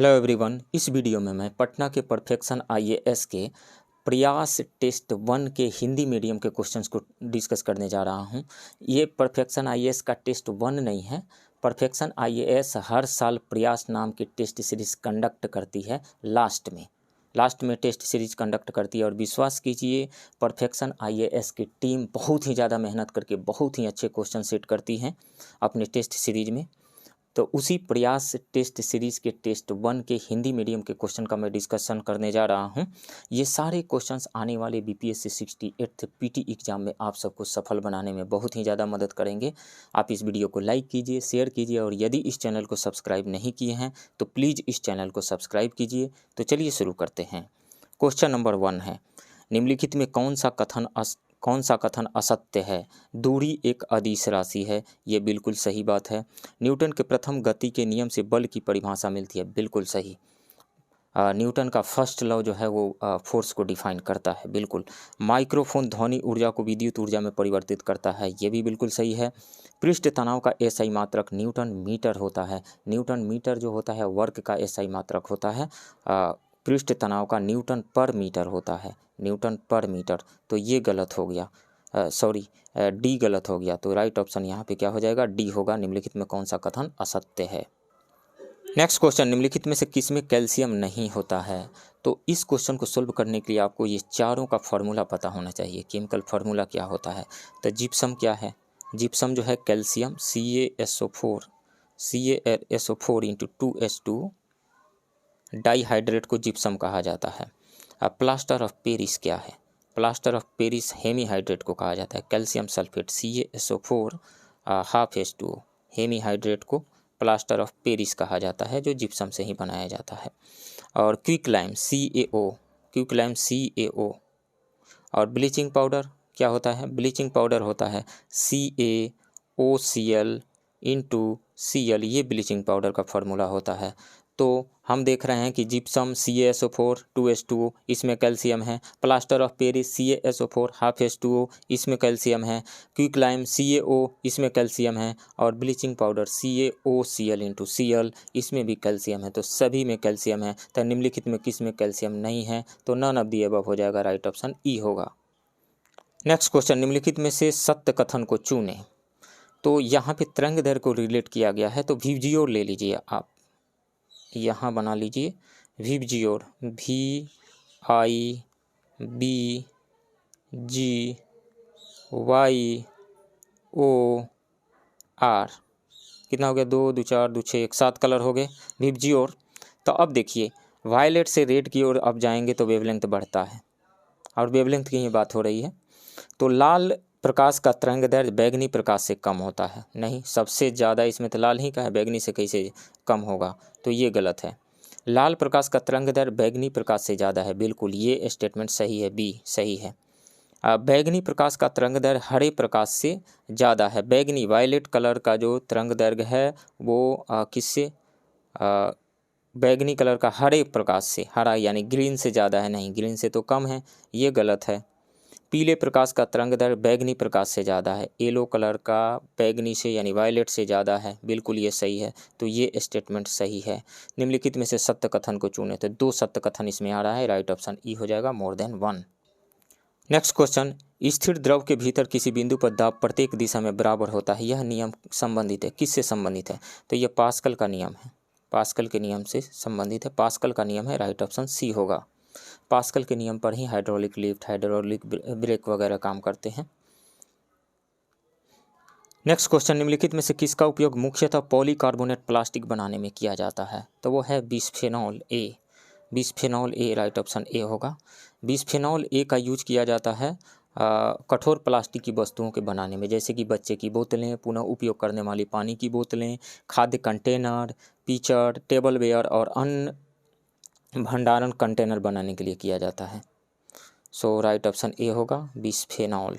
Hello everyone, इस video में मैं पटना के परफेक्शन आईएएस के प्रयास टेस्ट 1 के हिंदी मीडियम के क्वेश्चंस को डिस्कस करने जा रहा हूं। ये परफेक्शन आईएएस का टेस्ट 1 नहीं है। परफेक्शन आईएएस हर साल प्रयास नाम की टेस्ट सीरीज कंडक्ट करती है। लास्ट में टेस्ट सीरीज कंडक्ट करती है और विश्वास कीजिए परफेक्शन आईएएस की टीम बहुत ही ज़्यादा मेहनत करके बहुत ही अच्छे क्वेश्चन सेट करती है अपने टेस्ट सीरीज में। तो उसी प्रयास टेस्ट सीरीज़ के टेस्ट 1 के हिंदी मीडियम के क्वेश्चन का मैं डिस्कशन करने जा रहा हूं। ये सारे क्वेश्चंस आने वाले बीपीएससी 68th पीटी एग्ज़ाम में आप सबको सफल बनाने में बहुत ही ज़्यादा मदद करेंगे। आप इस वीडियो को लाइक कीजिए, शेयर कीजिए और यदि इस चैनल को सब्सक्राइब नहीं किए हैं तो प्लीज़ इस चैनल को सब्सक्राइब कीजिए। तो चलिए शुरू करते हैं। क्वेश्चन नंबर 1 है, निम्नलिखित में कौन सा कथन असत्य है? दूरी एक अदिश राशि है। ये बिल्कुल सही बात है। न्यूटन के प्रथम गति के नियम से बल की परिभाषा मिलती है। बिल्कुल सही। न्यूटन का फर्स्ट लॉ जो है वो फोर्स को डिफाइन करता है। बिल्कुल। माइक्रोफोन ध्वनि ऊर्जा को विद्युत ऊर्जा में परिवर्तित करता है। ये भी बिल्कुल सही है। पृष्ठ तनाव का एसआई मात्रक न्यूटन मीटर होता है। न्यूटन मीटर जो होता है वर्क का एसआई मात्रक होता है। पृष्ठ तनाव का न्यूटन पर मीटर होता है। न्यूटन पर मीटर। तो ये गलत हो गया, डी गलत हो गया। तो राइट ऑप्शन यहाँ पे क्या हो जाएगा? डी होगा। निम्नलिखित में कौन सा कथन असत्य है? नेक्स्ट क्वेश्चन, निम्नलिखित में से किसमें कैल्शियम नहीं होता है? तो इस क्वेश्चन को सोल्व करने के लिए आपको ये चारों का फार्मूला पता होना चाहिए। केमिकल फार्मूला क्या होता है? तो जिप्सम क्या है? जिप्सम जो है calcium CaSO4 into 2S2 dihydrate को जिप्सम कहा जाता है। प्लास्टर ऑफ पेरिस क्या है? प्लास्टर ऑफ पेरिस हेमीहाइड्रेट को कहा जाता है। Calcium sulphate CaSO4 half H2O hemihydrate को प्लास्टर ऑफ पेरिस कहा जाता है, जो जिप्सम से ही बनाया जाता है। और क्विकलाइम CaO और ब्लीचिंग पाउडर क्या होता है? ब्लीचिंग पाउडर होता है CaOCl इंटू Cl। ये ब्लीचिंग पाउडर का फार्मूला होता है। तो हम देख रहे हैं कि जिप्सम CaSO4 2H2O इसमें कैल्शियम है। Plaster of Paris CaSO4 half H2O इसमें कैल्शियम है। क्विकलाइम CaO इसमें कैल्शियम है और bleaching powder CaOCl into Cl इसमें भी कैल्शियम है। तो सभी में कैल्शियम है। तो निम्नलिखित में किस में कैल्शियम नहीं है? तो नन ऑफ द अबव हो जाएगा। राइट ऑप्शन ई होगा। नेक्स्ट क्वेश्चन, निम्नलिखित में से सत्य कथन को चुने। तो यहाँ पे तरंगदैर्घ्य को रिलेट किया गया है। तो विबजियोर ले लीजिए, आप यहाँ बना लीजिए विबजियोर VIBGYOR। कितना हो गया? 2 2 4 2 6 7 कलर हो गए विबजियोर। तो अब देखिए वायलेट से रेड की ओर अब जाएंगे तो वेवलेंथ बढ़ता है और वेवलेंथ की ही बात हो रही है। तो लाल प्रकाश का तरंगदैर्घ्य बैगनी प्रकाश से कम होता है। नहीं, सबसे ज़्यादा इसमें तो लाल ही का है, बैगनी से कैसे कम होगा? तो ये गलत है। लाल प्रकाश का तरंगदैर्घ्य बैगनी प्रकाश से ज़्यादा है। बिल्कुल, ये स्टेटमेंट सही है, बी सही है। बैगनी प्रकाश का तरंगदैर्घ्य हरे प्रकाश से ज़्यादा है। बैगनी वायलेट कलर का जो तरंगदैर्घ्य है वो किससे? बैगनी कलर का हरे प्रकाश से, हरा यानी ग्रीन से ज़्यादा है। नहीं, ग्रीन से तो कम है, ये गलत है। पीले प्रकाश का तरंगदैर्घ्य बैगनी प्रकाश से ज़्यादा है। येलो कलर का बैगनी से यानी वायलेट से ज़्यादा है। बिल्कुल ये सही है। तो ये स्टेटमेंट सही है। निम्नलिखित में से सत्य कथन को चुने। तो 2 सत्य कथन इसमें आ रहा है। राइट ऑप्शन ई हो जाएगा, मोर देन 1। नेक्स्ट क्वेश्चन, स्थिर द्रव के भीतर किसी बिंदु पर दाब प्रत्येक दिशा में बराबर होता है। यह नियम संबंधित है, किससे संबंधित है? तो यह पास्कल का नियम है। पास्कल के नियम से संबंधित है। पास्कल का नियम है। राइट ऑप्शन सी होगा। पास्कल के नियम पर ही हाइड्रोलिक लिफ्ट, हाइड्रोलिक ब्रेक वगैरह काम करते हैं। नेक्स्ट क्वेश्चन, निम्नलिखित में से किसका उपयोग मुख्यतः पॉलीकार्बोनेट प्लास्टिक बनाने में किया जाता है? तो वो है bisphenol A. Bisphenol A right option A होगा। बिस्फेनॉल ए का यूज किया जाता है कठोर प्लास्टिक की वस्तुओं के बनाने में, जैसे कि बच्चे की बोतलें, पुनः उपयोग करने वाली पानी की बोतलें, खाद्य कंटेनर, पिचर, टेबलवेयर और अन्य भंडारण कंटेनर बनाने के लिए किया जाता है। सो राइट ऑप्शन ए होगा, बिस्फेनॉल।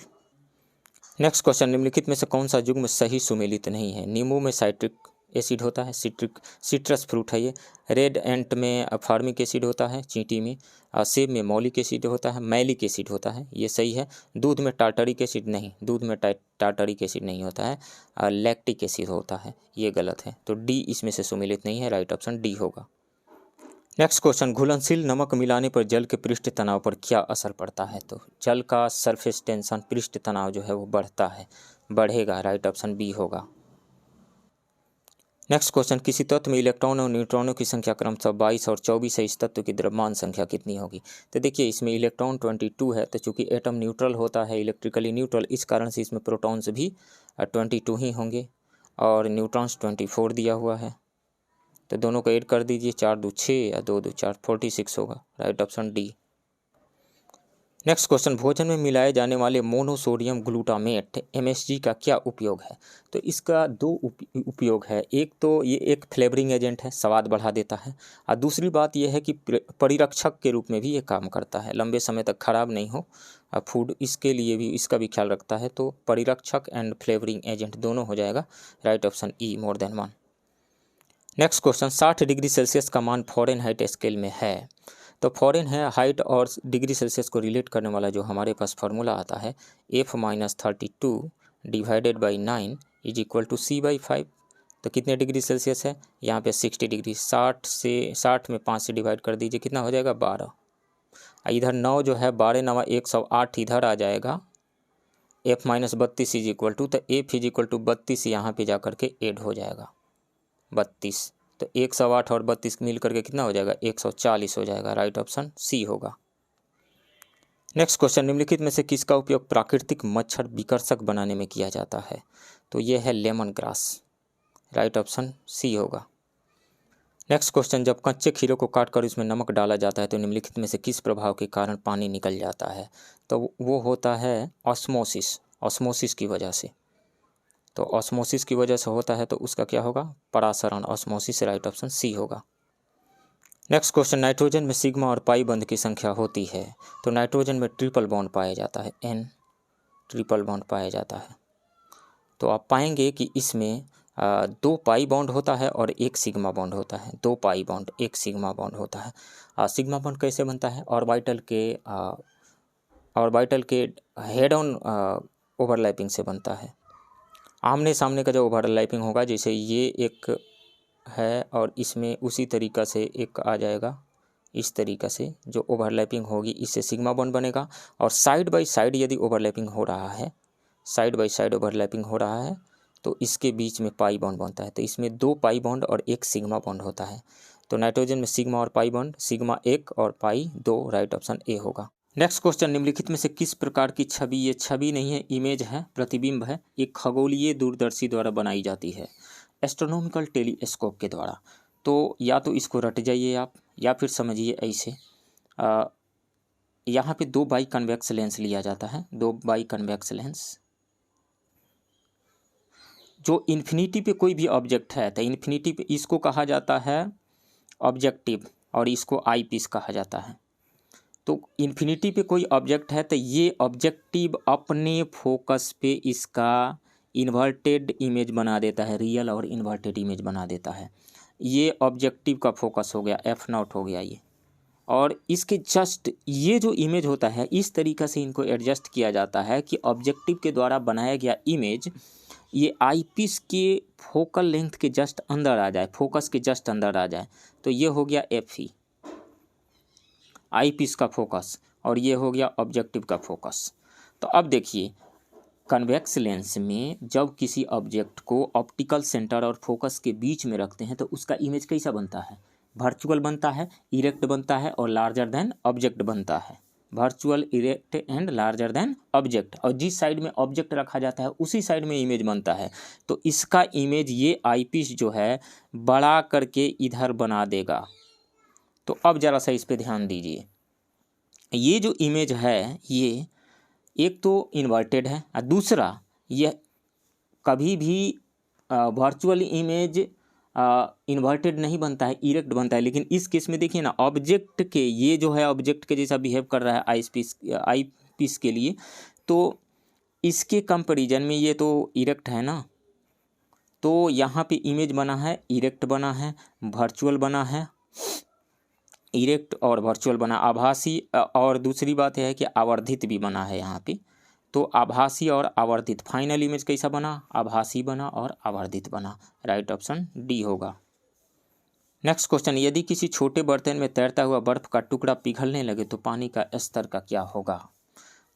नेक्स्ट क्वेश्चन, निम्नलिखित में से कौन सा युग्म सही सुमेलित नहीं है? नींबू में साइट्रिक एसिड होता है, सिट्रस फ्रूट है ये। रेड एंट में फार्मिक एसिड होता है, चींटी में। सेब में मौलिक एसिड होता है, मैलिक एसिड होता है, ये सही है। दूध में टार्टरिक एसिड नहीं, दूध में टार्टरिक एसिड नहीं होता है, लैक्टिक एसिड होता है, ये गलत है। तो डी इसमें से सुमेलित नहीं है। राइट ऑप्शन डी होगा। नेक्स्ट क्वेश्चन, घुलनशील नमक मिलाने पर जल के पृष्ठ तनाव पर क्या असर पड़ता है? तो जल का सरफेस टेंशन, पृष्ठ तनाव जो है वो बढ़ता है, बढ़ेगा। राइट ऑप्शन बी होगा। नेक्स्ट क्वेश्चन, किसी तत्व में इलेक्ट्रॉन और न्यूट्रॉनों की संख्या क्रमशः 22 और 24 है, इस तत्व की द्रव्यमान संख्या कितनी होगी? तो देखिए इसमें इलेक्ट्रॉन 22 है, तो चूंकि एटम न्यूट्रल होता है, इलेक्ट्रिकली न्यूट्रल, इस कारण से इसमें प्रोटॉन्स भी 22 ही होंगे और न्यूट्रॉन्स 24 दिया हुआ है। तो दोनों को ऐड कर दीजिए, 4 2 6 या 2 2 4 46 होगा। Right option D. Next question, भोजन में मिलाए जाने वाले मोनोसोडियम ग्लूटामेट MSG का क्या उपयोग है? तो इसका दो उपयोग है। एक तो ये एक फ्लेवरिंग एजेंट है, स्वाद बढ़ा देता है, और दूसरी बात यह है कि परिरक्षक के रूप में भी ये काम करता है, लंबे समय तक खराब नहीं हो फूड, इसके लिए भी इसका भी ख्याल रखता है। तो परिरक्षक एंड फ्लेवरिंग एजेंट दोनों हो जाएगा। Right option E, more than 1। Next question, 60 degree Celsius का मान फ़ारेनहाइट स्केल में है। तो फॉरेन है हाइट और डिग्री सेल्सियस को रिलेट करने वाला जो हमारे पास फार्मूला आता है, F-32 divided by 9 is equal to C/5। तो कितने डिग्री सेल्सियस है यहाँ पे? 60 डिग्री। 60 में 5 से डिवाइड कर दीजिए, कितना हो जाएगा? 12। इधर 9 जो है, 12 9 108 इधर आ जाएगा। F-32 इज इक्वल टू, तो F इज इक्वल टू 32 यहाँ पे जा करके ऐड हो जाएगा, 32। तो 108 और 32 मिल करके कितना हो जाएगा? 140 हो जाएगा। राइट ऑप्शन सी होगा। नेक्स्ट क्वेश्चन, निम्नलिखित में से किसका उपयोग प्राकृतिक मच्छर विकर्षक बनाने में किया जाता है? तो ये है lemon grass. Right option C होगा। नेक्स्ट क्वेश्चन, जब कच्चे खीरे को काटकर उसमें नमक डाला जाता है तो निम्नलिखित में से किस प्रभाव के कारण पानी निकल जाता है? तो वो होता है ऑस्मोसिस, ऑस्मोसिस की वजह से। तो ऑस्मोसिस की वजह से होता है, तो उसका क्या होगा? परासरण, ऑस्मोसिस। राइट ऑप्शन सी होगा। नेक्स्ट क्वेश्चन, नाइट्रोजन में सिग्मा और पाई बंध की संख्या होती है, तो नाइट्रोजन में ट्रिपल बॉन्ड पाया जाता है, N ट्रिपल बॉन्ड पाया जाता है। तो आप पाएंगे कि इसमें 2 पाई बॉन्ड होता है और 1 सिग्मा बॉन्ड होता है। 2 पाई बॉन्ड, 1 सिग्मा बॉन्ड होता है। सिग्मा बॉन्ड कैसे बनता है? ऑर्बिटल के हेड ऑन ओवरलैपिंग से बनता है। आमने सामने का जो ओवरलैपिंग होगा, जैसे ये एक है और इसमें उसी तरीक़ा से एक आ जाएगा, इस तरीक़ा से जो ओवरलैपिंग होगी इससे सिग्मा बॉन्ड बनेगा। और साइड बाय साइड यदि ओवरलैपिंग हो रहा है, साइड बाय साइड ओवरलैपिंग हो रहा है, तो इसके बीच में पाई बॉन्ड बनता है। तो इसमें 2 पाई बॉन्ड और 1 सिग्मा बॉन्ड होता है। तो नाइट्रोजन में सिग्मा और पाई बॉन्ड, सिग्मा 1 और पाई 2। राइट ऑप्शन ए होगा। नेक्स्ट क्वेश्चन, निम्नलिखित में से किस प्रकार की छवि, ये छवि नहीं है, इमेज है, प्रतिबिंब है, एक खगोलीय दूरदर्शी द्वारा बनाई जाती है? एस्ट्रोनॉमिकल टेलीस्कोप के द्वारा। तो या तो इसको रट जाइए आप, या फिर समझिए ऐसे, यहाँ पे 2 बाई कन्वेक्स लेंस लिया जाता है, 2 बाई कन्वेक्स लेंस। जो इन्फिनिटी पे कोई भी ऑब्जेक्ट है, तो इन्फिनिटी पे इसको कहा जाता है ऑब्जेक्टिव और इसको आई पीस कहा जाता है। तो इन्फिनिटी पे कोई ऑब्जेक्ट है, तो ये ऑब्जेक्टिव अपने फोकस पे इसका इन्वर्टेड इमेज बना देता है, रियल और इन्वर्टेड इमेज बना देता है। ये ऑब्जेक्टिव का फोकस हो गया, F0 हो गया ये। और इसके जस्ट ये जो इमेज होता है, इस तरीक़ा से इनको एडजस्ट किया जाता है कि ऑब्जेक्टिव के द्वारा बनाया गया इमेज ये आई पीस के फोकल लेंथ के जस्ट अंदर आ जाए, फोकस के जस्ट अंदर आ जाए। तो ये हो गया F, आई पीस का फोकस, और ये हो गया ऑब्जेक्टिव का फोकस। तो अब देखिए, कन्वेक्स लेंस में जब किसी ऑब्जेक्ट को ऑप्टिकल सेंटर और फोकस के बीच में रखते हैं तो उसका इमेज कैसा बनता है? वर्चुअल बनता है, इरेक्ट बनता है और लार्जर देन ऑब्जेक्ट बनता है। Virtual, erect and larger than object. और जिस साइड में ऑब्जेक्ट रखा जाता है उसी साइड में इमेज बनता है। तो इसका इमेज ये आई पीस जो है बड़ा करके इधर बना देगा। तो अब ज़रा सा इस पर ध्यान दीजिए, ये जो इमेज है ये एक तो इन्वर्टेड है, और दूसरा यह कभी भी वर्चुअल इमेज इन्वर्टेड नहीं बनता है, इरेक्ट बनता है। लेकिन इस केस में देखिए ना, ऑब्जेक्ट के ये जो है ऑब्जेक्ट के जैसा बिहेव कर रहा है आई पीस के लिए, तो इसके कंपैरिजन में ये तो इरेक्ट है ना, तो यहाँ पे इमेज बना है, इरेक्ट बना है, वर्चुअल बना है, इरेक्ट और वर्चुअल बना, आभासी, और दूसरी बात यह है कि आवर्धित भी बना है यहाँ पे। तो आभासी और आवर्धित, फाइनल इमेज कैसा बना? आभासी बना और आवर्धित बना। राइट ऑप्शन डी होगा। नेक्स्ट क्वेश्चन, यदि किसी छोटे बर्तन में तैरता हुआ बर्फ का टुकड़ा पिघलने लगे तो पानी का स्तर का क्या होगा?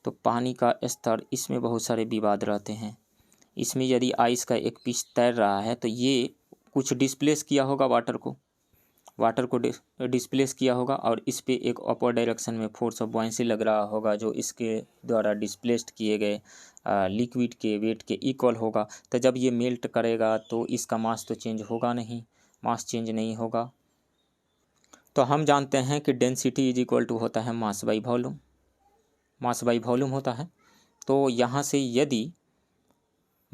तो पानी का स्तर, इसमें बहुत सारे विवाद रहते हैं। इसमें यदि आइस का एक पीस तैर रहा है तो ये कुछ डिस्प्लेस किया होगा वाटर को डिस्प्लेस किया होगा और इस पे एक अपर डायरेक्शन में फोर्स ऑफ बॉयंसी लग रहा होगा जो इसके द्वारा डिस्प्लेस्ड किए गए लिक्विड के वेट के इक्वल होगा। तो जब ये मेल्ट करेगा तो इसका मास तो चेंज होगा नहीं, मास चेंज नहीं होगा। तो हम जानते हैं कि डेंसिटी इज इक्वल टू होता है mass by volume, mass by volume होता है। तो यहाँ से यदि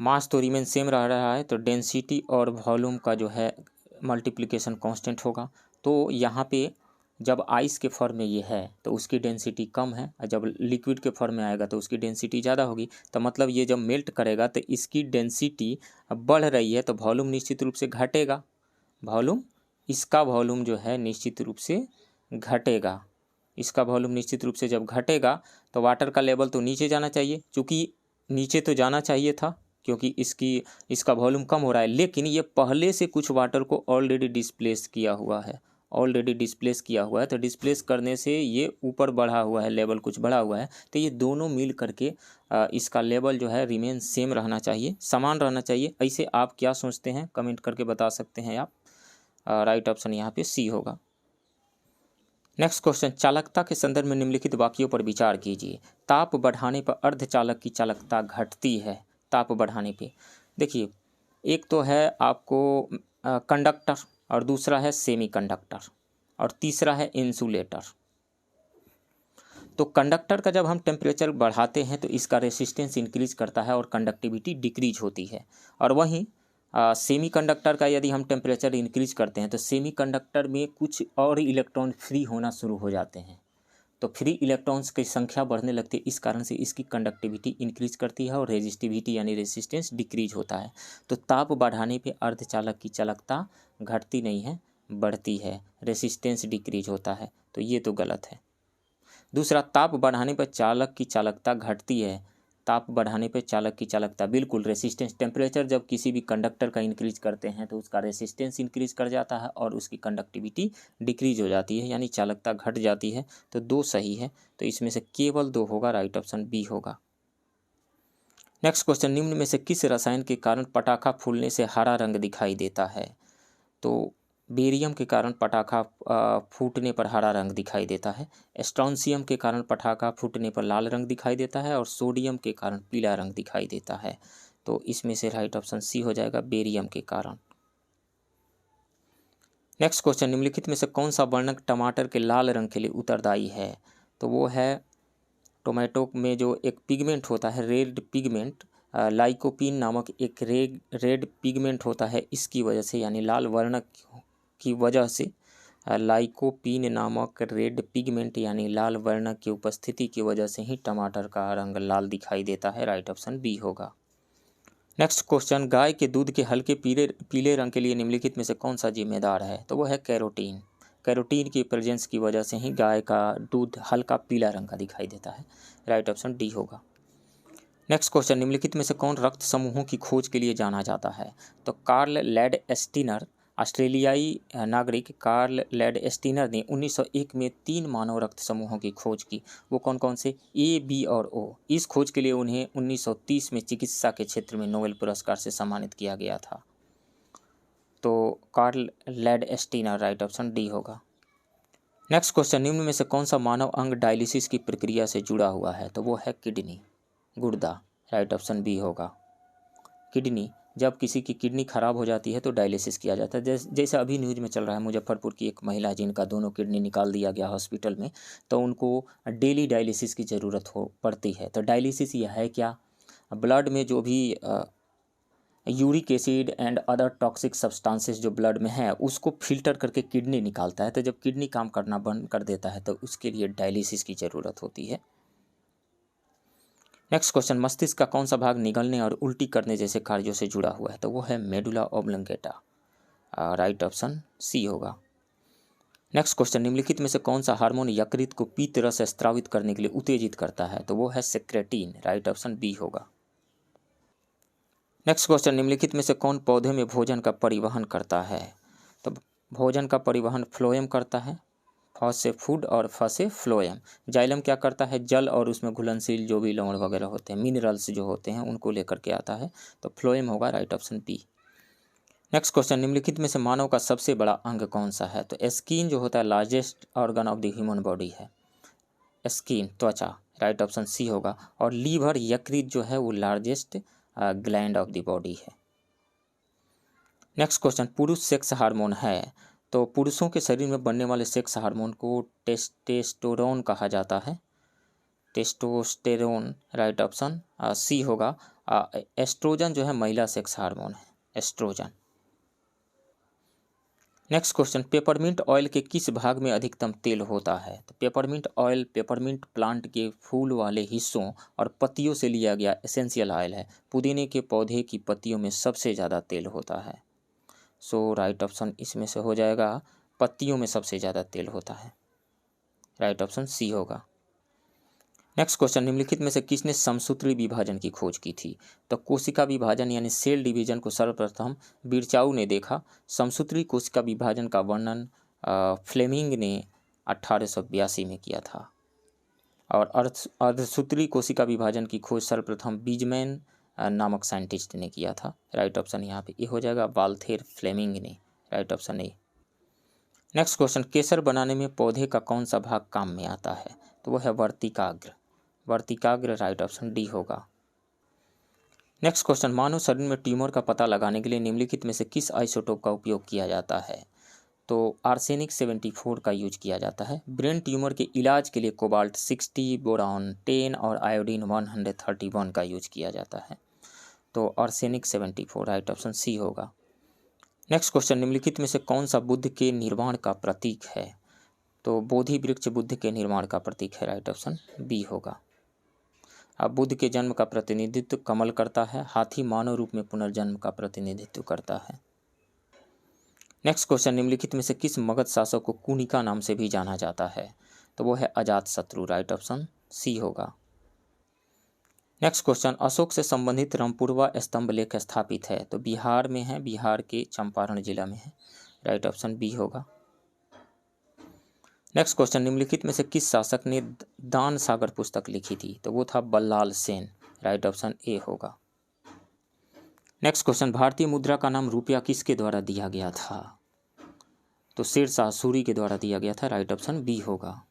मास तो रिमेन सेम रह रहा है तो डेंसिटी और वॉल्यूम का जो है मल्टीप्लिकेशन कांस्टेंट होगा। तो यहाँ पे जब आइस के फॉर्म में ये है तो उसकी डेंसिटी कम है और जब लिक्विड के फॉर्म में आएगा तो उसकी डेंसिटी ज़्यादा होगी। तो मतलब ये जब मेल्ट करेगा तो इसकी डेंसिटी बढ़ रही है तो वॉल्यूम निश्चित रूप से घटेगा, वॉल्यूम, इसका वॉल्यूम जो है निश्चित रूप से घटेगा। इसका वॉल्यूम निश्चित रूप से जब घटेगा तो वाटर का लेवल तो नीचे जाना चाहिए, चूँकि नीचे तो जाना चाहिए था क्योंकि इसका वॉल्यूम कम हो रहा है, लेकिन ये पहले से कुछ वाटर को ऑलरेडी डिस्प्लेस किया हुआ है, तो डिस्प्लेस करने से ये ऊपर बढ़ा हुआ है, लेवल कुछ बढ़ा हुआ है। तो ये दोनों मिल करके इसका लेवल जो है रिमेन सेम रहना चाहिए, समान रहना चाहिए। ऐसे आप क्या सोचते हैं कमेंट करके बता सकते हैं आप। राइट ऑप्शन यहाँ पे सी होगा। नेक्स्ट क्वेश्चन, चालकता के संदर्भ में निम्नलिखित वाक्यों पर विचार कीजिए। ताप बढ़ाने पर अर्धचालक की चालकता घटती है। ताप बढ़ाने पे देखिए, एक तो है आपको कंडक्टर और दूसरा है सेमी कंडक्टर और तीसरा है इंसुलेटर। तो कंडक्टर का जब हम टेम्परेचर बढ़ाते हैं तो इसका रेसिस्टेंस इंक्रीज करता है और कंडक्टिविटी डिक्रीज होती है। और वहीं सेमी कंडक्टर का यदि हम टेम्परेचर इंक्रीज करते हैं तो सेमी कंडक्टर में कुछ और इलेक्ट्रॉन फ्री होना शुरू हो जाते हैं, तो फ्री इलेक्ट्रॉन्स की संख्या बढ़ने लगती है। इस कारण से इसकी कंडक्टिविटी इंक्रीज करती है और रेजिस्टिविटी यानी रेसिस्टेंस डिक्रीज होता है। तो ताप बढ़ाने पे अर्धचालक की चालकता घटती नहीं है, बढ़ती है, रेसिस्टेंस डिक्रीज होता है, तो ये तो गलत है। दूसरा, ताप बढ़ाने पर चालक की चालकता घटती है। ताप बढ़ाने पर चालक की चालकता, बिल्कुल, रेसिस्टेंस, टेम्परेचर जब किसी भी कंडक्टर का इंक्रीज करते हैं तो उसका रेसिस्टेंस इंक्रीज कर जाता है और उसकी कंडक्टिविटी डिक्रीज हो जाती है, यानी चालकता घट जाती है। तो दो सही है, तो इसमें से केवल दो होगा, राइट ऑप्शन बी होगा। नेक्स्ट क्वेश्चन, निम्न में से किस रसायन के कारण पटाखा फूलने से हरा रंग दिखाई देता है? तो बेरियम के कारण पटाखा फूटने पर हरा रंग दिखाई देता है, स्ट्रोंसियम के कारण पटाखा फूटने पर लाल रंग दिखाई देता है और सोडियम के कारण पीला रंग दिखाई देता है। तो इसमें से राइट ऑप्शन सी हो जाएगा, बेरियम के कारण। नेक्स्ट क्वेश्चन, निम्नलिखित में से कौन सा वर्णक टमाटर के लाल रंग के लिए उत्तरदायी है? तो वो है टोमेटो में जो एक पिगमेंट होता है, रेड पिगमेंट, लाइकोपीन नामक एक रेड पिगमेंट होता है, इसकी वजह से, यानी लाल वर्णक की वजह से, लाइकोपीन नामक रेड पिगमेंट यानी लाल वर्णक की उपस्थिति की वजह से ही टमाटर का रंग लाल दिखाई देता है, राइट ऑप्शन बी होगा। नेक्स्ट क्वेश्चन, गाय के दूध के हल्के पीले रंग के लिए निम्नलिखित में से कौन सा जिम्मेदार है? तो वो है कैरोटीन। कैरोटीन की प्रेजेंस की वजह से ही गाय का दूध हल्का पीला रंग का दिखाई देता है, राइट ऑप्शन डी होगा। नेक्स्ट क्वेश्चन, निम्नलिखित में से कौन रक्त समूहों की खोज के लिए जाना जाता है? तो कार्ल लैंडस्टीनर, ऑस्ट्रेलियाई नागरिक कार्ल लैंडस्टीनर ने 1901 में 3 मानव रक्त समूहों की खोज की। वो कौन कौन से? ए, बी और ओ। इस खोज के लिए उन्हें 1930 में चिकित्सा के क्षेत्र में नोबेल पुरस्कार से सम्मानित किया गया था। तो Karl Landsteiner, right option D होगा। नेक्स्ट क्वेश्चन, निम्न में से कौन सा मानव अंग डायलिसिस की प्रक्रिया से जुड़ा हुआ है? तो वो है किडनी, गुर्दा, राइट ऑप्शन बी होगा। किडनी, जब किसी की किडनी खराब हो जाती है तो डायलिसिस किया जाता है। जैसे अभी न्यूज़ में चल रहा है, मुजफ्फरपुर की एक महिला जिनका दोनों किडनी निकाल दिया गया हॉस्पिटल में, तो उनको डेली डायलिसिस की ज़रूरत पड़ती है। तो डायलिसिस यह है क्या? ब्लड में जो भी uric acid and other toxic substances जो ब्लड में है उसको फिल्टर करके किडनी निकालता है। तो जब किडनी काम करना बंद कर देता है तो उसके लिए डायलिसिस की ज़रूरत होती है। नेक्स्ट क्वेश्चन, मस्तिष्क का कौन सा भाग निगलने और उल्टी करने जैसे कार्यों से जुड़ा हुआ है? तो वो है medulla oblongata, right option C होगा। नेक्स्ट क्वेश्चन, निम्नलिखित में से कौन सा हार्मोन यकृत को पीत रस स्रावित करने के लिए उत्तेजित करता है? तो वो है सेक्रेटिन, राइट ऑप्शन बी होगा। नेक्स्ट क्वेश्चन, निम्नलिखित में से कौन पौधे में भोजन का परिवहन करता है? तो भोजन का परिवहन फ्लोएम करता है, फ से फूड और फ से फ्लोएम। जाइलम क्या करता है, जल और उसमें घुलनशील जो भी लवण वगैरह होते हैं, मिनरल्स जो होते हैं उनको लेकर के आता है, तो फ्लोएम होगा right option B. Next question, निम्नलिखित में से मानव का सबसे बड़ा अंग कौन सा है? तो स्किन जो होता है largest organ of the human body है, स्किन त्वचा, राइट ऑप्शन सी होगा। और लीवर यकृत जो है वो largest gland of the body है। नेक्स्ट क्वेश्चन, पुरुष सेक्स हार्मोन है, तो पुरुषों के शरीर में बनने वाले सेक्स हार्मोन को टेस्टोस्टेरोन कहा जाता है, टेस्टोस्टेरोन, राइट ऑप्शन सी होगा। एस्ट्रोजन जो है महिला सेक्स हार्मोन है, oestrogen. Next question, peppermint oil के किस भाग में अधिकतम तेल होता है? तो पेपरमिंट ऑयल पेपरमिंट प्लांट के फूल वाले हिस्सों और पत्तियों से लिया गया एसेंशियल ऑयल है। पुदीने के पौधे की पत्तियों में सबसे ज़्यादा तेल होता है, सो राइट ऑप्शन इसमें से हो जाएगा, पत्तियों में सबसे ज़्यादा तेल होता है, राइट ऑप्शन सी होगा। नेक्स्ट क्वेश्चन, निम्नलिखित में से किसने समसूत्री विभाजन की खोज की थी? तो कोशिका विभाजन यानी सेल डिवीजन को सर्वप्रथम बिरचाऊ ने देखा। समसूत्री कोशिका विभाजन का वर्णन फ्लेमिंग ने 1882 में किया था। और अर्धसूत्री कोशिका विभाजन की खोज सर्वप्रथम बीजमैन नामक साइंटिस्ट ने किया था, राइट ऑप्शन यहाँ पे ये हो जाएगा, वाल्थेर फ्लेमिंग ने, right option A. Next question, केसर बनाने में पौधे का कौन सा भाग काम में आता है? तो वो है वर्तिकाग्र, वर्तिकाग्र, राइट ऑप्शन डी होगा। नेक्स्ट क्वेश्चन, मानव शरीर में ट्यूमर का पता लगाने के लिए निम्नलिखित में से किस आइसोटोप का उपयोग किया जाता है? तो आर्सेनिक 74 का यूज किया जाता है। ब्रेन ट्यूमर के इलाज के लिए कोबाल्ट 60, बोरॉन 10 और आयोडीन 131 का यूज किया जाता है, तो आर्सेनिक 74, राइट ऑप्शन सी होगा। नेक्स्ट क्वेश्चन, निम्नलिखित में से कौन सा बुद्ध के निर्माण का प्रतीक है? तो बोधि वृक्ष बुद्ध के निर्माण का प्रतीक है, राइट ऑप्शन बी होगा। अब बुद्ध के जन्म का प्रतिनिधित्व कमल करता है, हाथी मानव रूप में पुनर्जन्म का प्रतिनिधित्व करता है। नेक्स्ट क्वेश्चन, निम्नलिखित में से किस मगध शासक को कुनिका नाम से भी जाना जाता है? तो वो है अजातशत्रु, राइट ऑप्शन सी होगा। नेक्स्ट क्वेश्चन, अशोक से संबंधित रामपुरवा स्तंभ लेख स्थापित है, तो बिहार में है, बिहार के चंपारण जिला में है, राइट ऑप्शन बी होगा। नेक्स्ट क्वेश्चन, निम्नलिखित में से किस शासक ने दान सागर पुस्तक लिखी थी? तो वो था Ballal Sen, right option A होगा। नेक्स्ट क्वेश्चन, भारतीय मुद्रा का नाम रुपया किसके द्वारा दिया गया था? तो शेरशाह सूरी के द्वारा दिया गया था, राइट ऑप्शन बी होगा।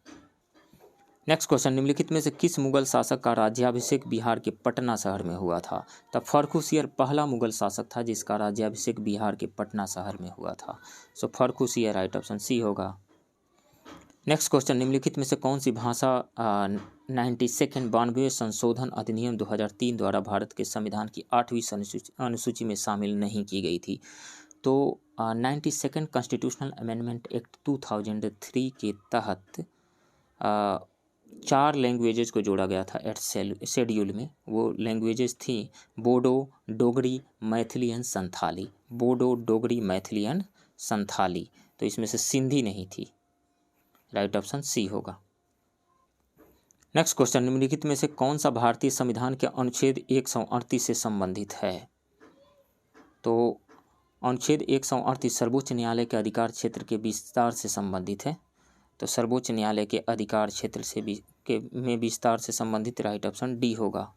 नेक्स्ट क्वेश्चन, निम्नलिखित में से किस मुगल शासक का राज्याभिषेक बिहार के पटना शहर में हुआ था? तब फर्रुखसियर पहला मुगल शासक था जिसका राज्याभिषेक बिहार के पटना शहर में हुआ था, सो फर्रुखसियर, राइट ऑप्शन सी होगा। नेक्स्ट क्वेश्चन, निम्नलिखित में से कौन सी भाषा 92वें संशोधन अधिनियम 2003 द्वारा भारत के संविधान की 8वीं अनुसूची में शामिल नहीं की गई थी? तो 92nd कॉन्स्टिट्यूशनल अमेंडमेंट एक्ट 2003 के तहत 4 लैंग्वेजेस को जोड़ा गया था एट शेड्यूल में। वो लैंग्वेजेस थी बोडो, डोगरी, मैथिली एंड संथाली, बोडो, डोगरी, मैथिली एंड संथाली, तो इसमें से सिंधी नहीं थी, राइट ऑप्शन सी होगा। नेक्स्ट क्वेश्चन, निम्नलिखित में से कौन सा भारतीय संविधान के अनुच्छेद 138 से संबंधित है? तो अनुच्छेद 138 सर्वोच्च न्यायालय के अधिकार क्षेत्र के विस्तार से संबंधित है, तो सर्वोच्च न्यायालय के अधिकार क्षेत्र से में विस्तार से संबंधित, राइट ऑप्शन डी होगा।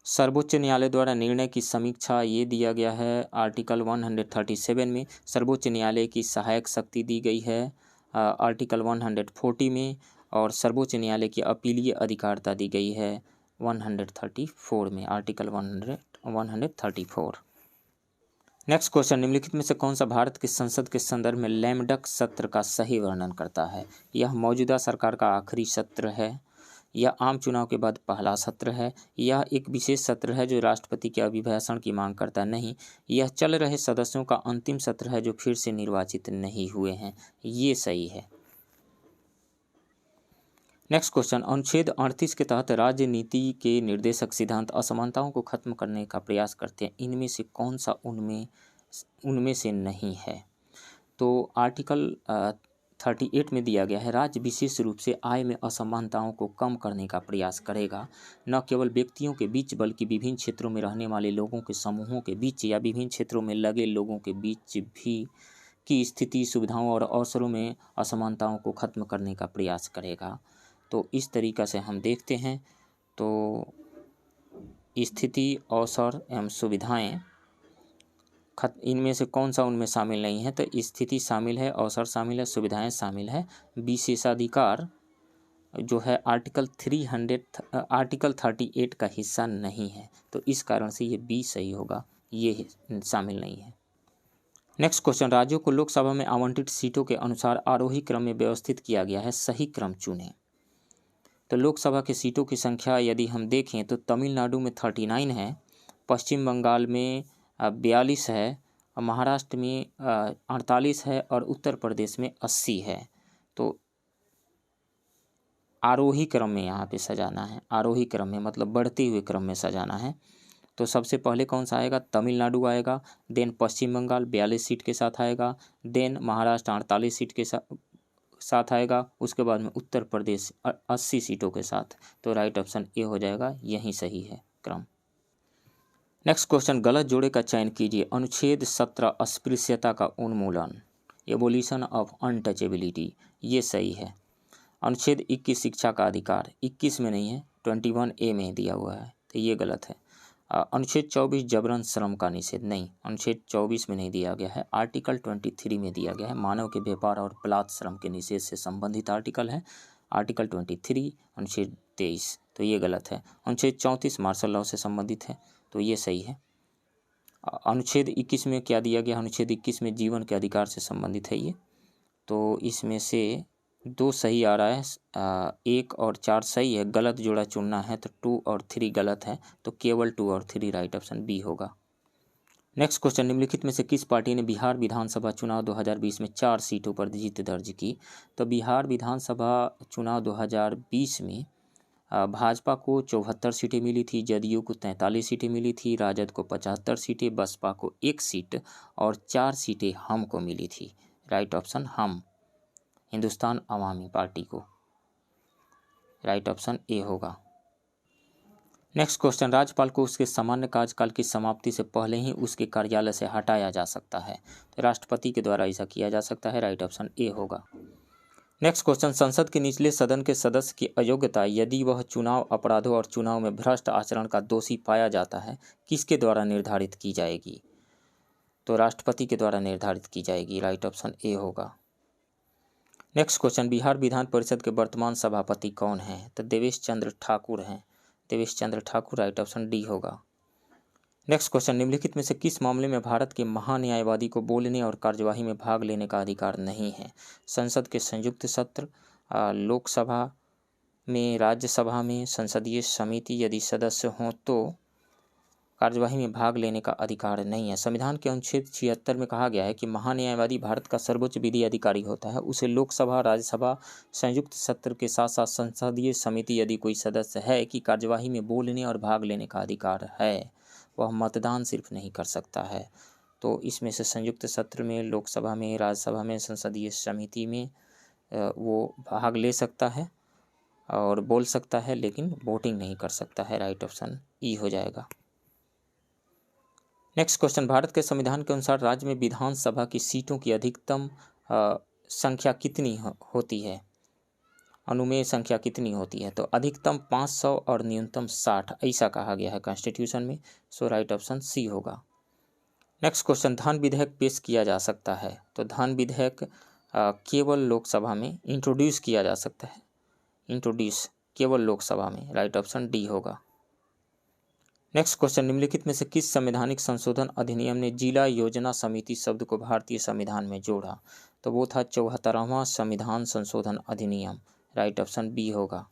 सर्वोच्च न्यायालय द्वारा निर्णय की समीक्षा ये दिया गया है आर्टिकल 137 में, सर्वोच्च न्यायालय की सहायक शक्ति दी गई है आर्टिकल 140 में, और सर्वोच्च न्यायालय की अपीलीय अधिकारिता दी गई है 134 में, आर्टिकल 134। नेक्स्ट क्वेश्चन, निम्नलिखित में से कौन सा भारत की संसद के संदर्भ में लैमडक सत्र का सही वर्णन करता है? यह मौजूदा सरकार का आखिरी सत्र है, यह आम चुनाव के बाद पहला सत्र है, यह एक विशेष सत्र है जो राष्ट्रपति के अभिभाषण की मांग करता नहीं, यह चल रहे सदस्यों का अंतिम सत्र है जो फिर से निर्वाचित नहीं हुए हैं, ये सही है। नेक्स्ट क्वेश्चन, अनुच्छेद 38 के तहत राज्य नीति के निर्देशक सिद्धांत असमानताओं को खत्म करने का प्रयास करते हैं, इनमें से कौन सा उनमें से नहीं है? तो आर्टिकल 38 में दिया गया है, राज्य विशेष रूप से आय में असमानताओं को कम करने का प्रयास करेगा, न केवल व्यक्तियों के बीच बल्कि विभिन्न क्षेत्रों में रहने वाले लोगों के समूहों के बीच या विभिन्न क्षेत्रों में लगे लोगों के बीच भी की स्थिति, सुविधाओं और अवसरों में असमानताओं को खत्म करने का प्रयास करेगा। तो इस तरीक़ा से हम देखते हैं तो स्थिति, अवसर एवं सुविधाएं इनमें से कौन सा उनमें शामिल नहीं है? तो स्थिति शामिल है, अवसर शामिल है, सुविधाएं शामिल है। विशेषाधिकार जो है आर्टिकल 38 का हिस्सा नहीं है, तो इस कारण से ये बी सही होगा, ये शामिल नहीं है। नेक्स्ट क्वेश्चन, राज्यों को लोकसभा में आवंटित सीटों के अनुसार आरोही क्रम में व्यवस्थित किया गया है, सही क्रम चुनें। तो लोकसभा के सीटों की संख्या यदि हम देखें तो तमिलनाडु में 39 है, पश्चिम बंगाल में 42 है, महाराष्ट्र में 48 है और उत्तर प्रदेश में 80 है। तो आरोही क्रम में यहाँ पे सजाना है, आरोही क्रम में मतलब बढ़ते हुए क्रम में सजाना है। तो सबसे पहले कौन सा आएगा? तमिलनाडु आएगा, देन पश्चिम बंगाल 42 सीट के साथ आएगा, देन महाराष्ट्र 48 सीट के साथ आएगा, उसके बाद में उत्तर प्रदेश 80 सीटों के साथ। तो राइट ऑप्शन ए हो जाएगा, यही सही है क्रम। नेक्स्ट क्वेश्चन, गलत जोड़े का चयन कीजिए। अनुच्छेद 17 अस्पृश्यता का उन्मूलन, एबोलिशन ऑफ अनटचेबिलिटी, ये सही है। अनुच्छेद 21 शिक्षा का अधिकार, 21 में नहीं है, 21A में दिया हुआ है, तो ये गलत है। अनुच्छेद 24 जबरन श्रम का निषेध, नहीं, अनुच्छेद 24 में नहीं दिया गया है, आर्टिकल 23 में दिया गया है। मानव के व्यापार और बलात् श्रम के निषेध से संबंधित आर्टिकल है, आर्टिकल 23, अनुच्छेद 23, तो ये गलत है। अनुच्छेद 34 मार्शल लॉ से संबंधित है, तो ये सही है। अनुच्छेद 21 में क्या दिया गया? अनुच्छेद 21 में जीवन के अधिकार से संबंधित है ये, तो इसमें से 2 सही आ रहा है, 1 और 4 सही है, गलत जोड़ा चुनना है तो 2 और 3 गलत है, तो केवल 2 और 3 राइट ऑप्शन बी होगा। नेक्स्ट क्वेश्चन, निम्नलिखित में से किस पार्टी ने बिहार विधानसभा चुनाव 2020 में 4 सीटों पर जीत दर्ज की? तो बिहार विधानसभा चुनाव 2020 में भाजपा को 74 सीटें मिली थी, जदयू को 43 सीटें मिली थी, राजद को 75 सीटें, बसपा को 1 सीट और 4 सीटें हम को मिली थी। राइट ऑप्शन हम, हिंदुस्तान अवामी पार्टी को, राइट ऑप्शन ए होगा। नेक्स्ट क्वेश्चन, राज्यपाल को उसके सामान्य कार्यकाल की समाप्ति से पहले ही उसके कार्यालय से हटाया जा सकता है, तो राष्ट्रपति के द्वारा ऐसा किया जा सकता है, राइट ऑप्शन ए होगा। नेक्स्ट क्वेश्चन, संसद के निचले सदन के सदस्य की अयोग्यता यदि वह चुनाव अपराधों और चुनाव में भ्रष्ट आचरण का दोषी पाया जाता है, किसके द्वारा निर्धारित की जाएगी? तो राष्ट्रपति के द्वारा निर्धारित की जाएगी, राइट ऑप्शन ए होगा। नेक्स्ट क्वेश्चन, बिहार विधान परिषद के वर्तमान सभापति कौन हैं? तो देवेश चंद्र ठाकुर हैं, Devesh Chandra Thakur, right option D होगा। नेक्स्ट क्वेश्चन, निम्नलिखित में से किस मामले में भारत के महान्यायवादी को बोलने और कार्यवाही में भाग लेने का अधिकार नहीं है? संसद के संयुक्त सत्र, लोकसभा में, राज्यसभा में, संसदीय समिति यदि सदस्य हों तो कार्यवाही में भाग लेने का अधिकार नहीं है। संविधान के अनुच्छेद 76 में कहा गया है कि महान्यायवादी भारत का सर्वोच्च विधि अधिकारी होता है, उसे लोकसभा, राज्यसभा, संयुक्त सत्र के साथ साथ संसदीय समिति यदि कोई सदस्य है कि कार्यवाही में बोलने और भाग लेने का अधिकार है, वह मतदान सिर्फ नहीं कर सकता है। तो इसमें से संयुक्त सत्र में, लोकसभा में, राज्यसभा में, संसदीय समिति में वो भाग ले सकता है और बोल सकता है, लेकिन वोटिंग नहीं कर सकता है, राइट ऑप्शन ई हो जाएगा। नेक्स्ट क्वेश्चन, भारत के संविधान के अनुसार राज्य में विधानसभा की सीटों की अधिकतम संख्या कितनी होती है? अनुमेय संख्या कितनी होती है? तो अधिकतम 500 और न्यूनतम 60, ऐसा कहा गया है कॉन्स्टिट्यूशन में, सो राइट ऑप्शन सी होगा। नेक्स्ट क्वेश्चन, धन विधेयक पेश किया जा सकता है? तो धन विधेयक केवल लोकसभा में इंट्रोड्यूस किया जा सकता है, इंट्रोड्यूस केवल लोकसभा में, राइट ऑप्शन डी होगा। नेक्स्ट क्वेश्चन, निम्नलिखित में से किस संवैधानिक संशोधन अधिनियम ने जिला योजना समिति शब्द को भारतीय संविधान में जोड़ा? तो वो था 74वां संविधान संशोधन अधिनियम, राइट ऑप्शन बी होगा।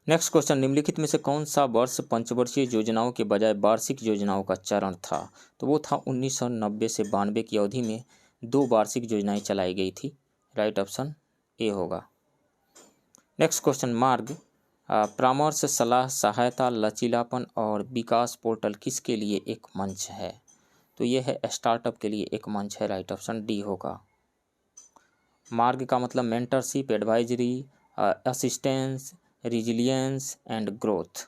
नेक्स्ट क्वेश्चन, निम्नलिखित में से कौन सा वर्ष पंचवर्षीय योजनाओं के बजाय वार्षिक योजनाओं का चरण था? तो वो था 1990 से 92 की अवधि में 2 वार्षिक योजनाएं चलाई गई थी, राइट ऑप्शन ए होगा। नेक्स्ट क्वेश्चन, मार्ग, परामर्श, सलाह, सहायता, लचीलापन और विकास पोर्टल किसके लिए एक मंच है? तो यह है स्टार्टअप के लिए एक मंच है, राइट ऑप्शन डी होगा। मार्ग का मतलब mentorship, advisory, assistance, resilience and growth.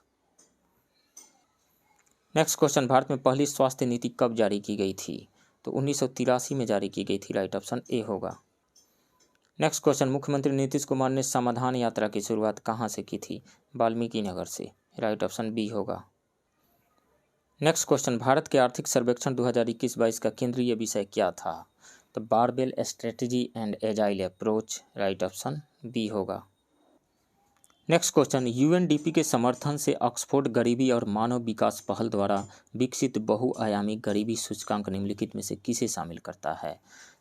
Next question, Bharat में पहली स्वास्थ्य नीति कब जारी की गई थी? तो 1983 में जारी की गई थी। राइट ऑप्शन ए होगा। नेक्स्ट क्वेश्चन, मुख्यमंत्री नीतीश कुमार ने समाधान यात्रा की शुरुआत कहाँ से की थी? वाल्मीकि नगर से। राइट ऑप्शन बी होगा। नेक्स्ट क्वेश्चन, भारत के आर्थिक सर्वेक्षण 2021-22 का केंद्रीय विषय क्या था? तो barbell strategy and agile approach. Right option B होगा। नेक्स्ट क्वेश्चन, यूएनडीपी के समर्थन से ऑक्सफोर्ड गरीबी और मानव विकास पहल द्वारा विकसित बहुआयामी गरीबी सूचकांक निम्नलिखित में से किसे शामिल करता है?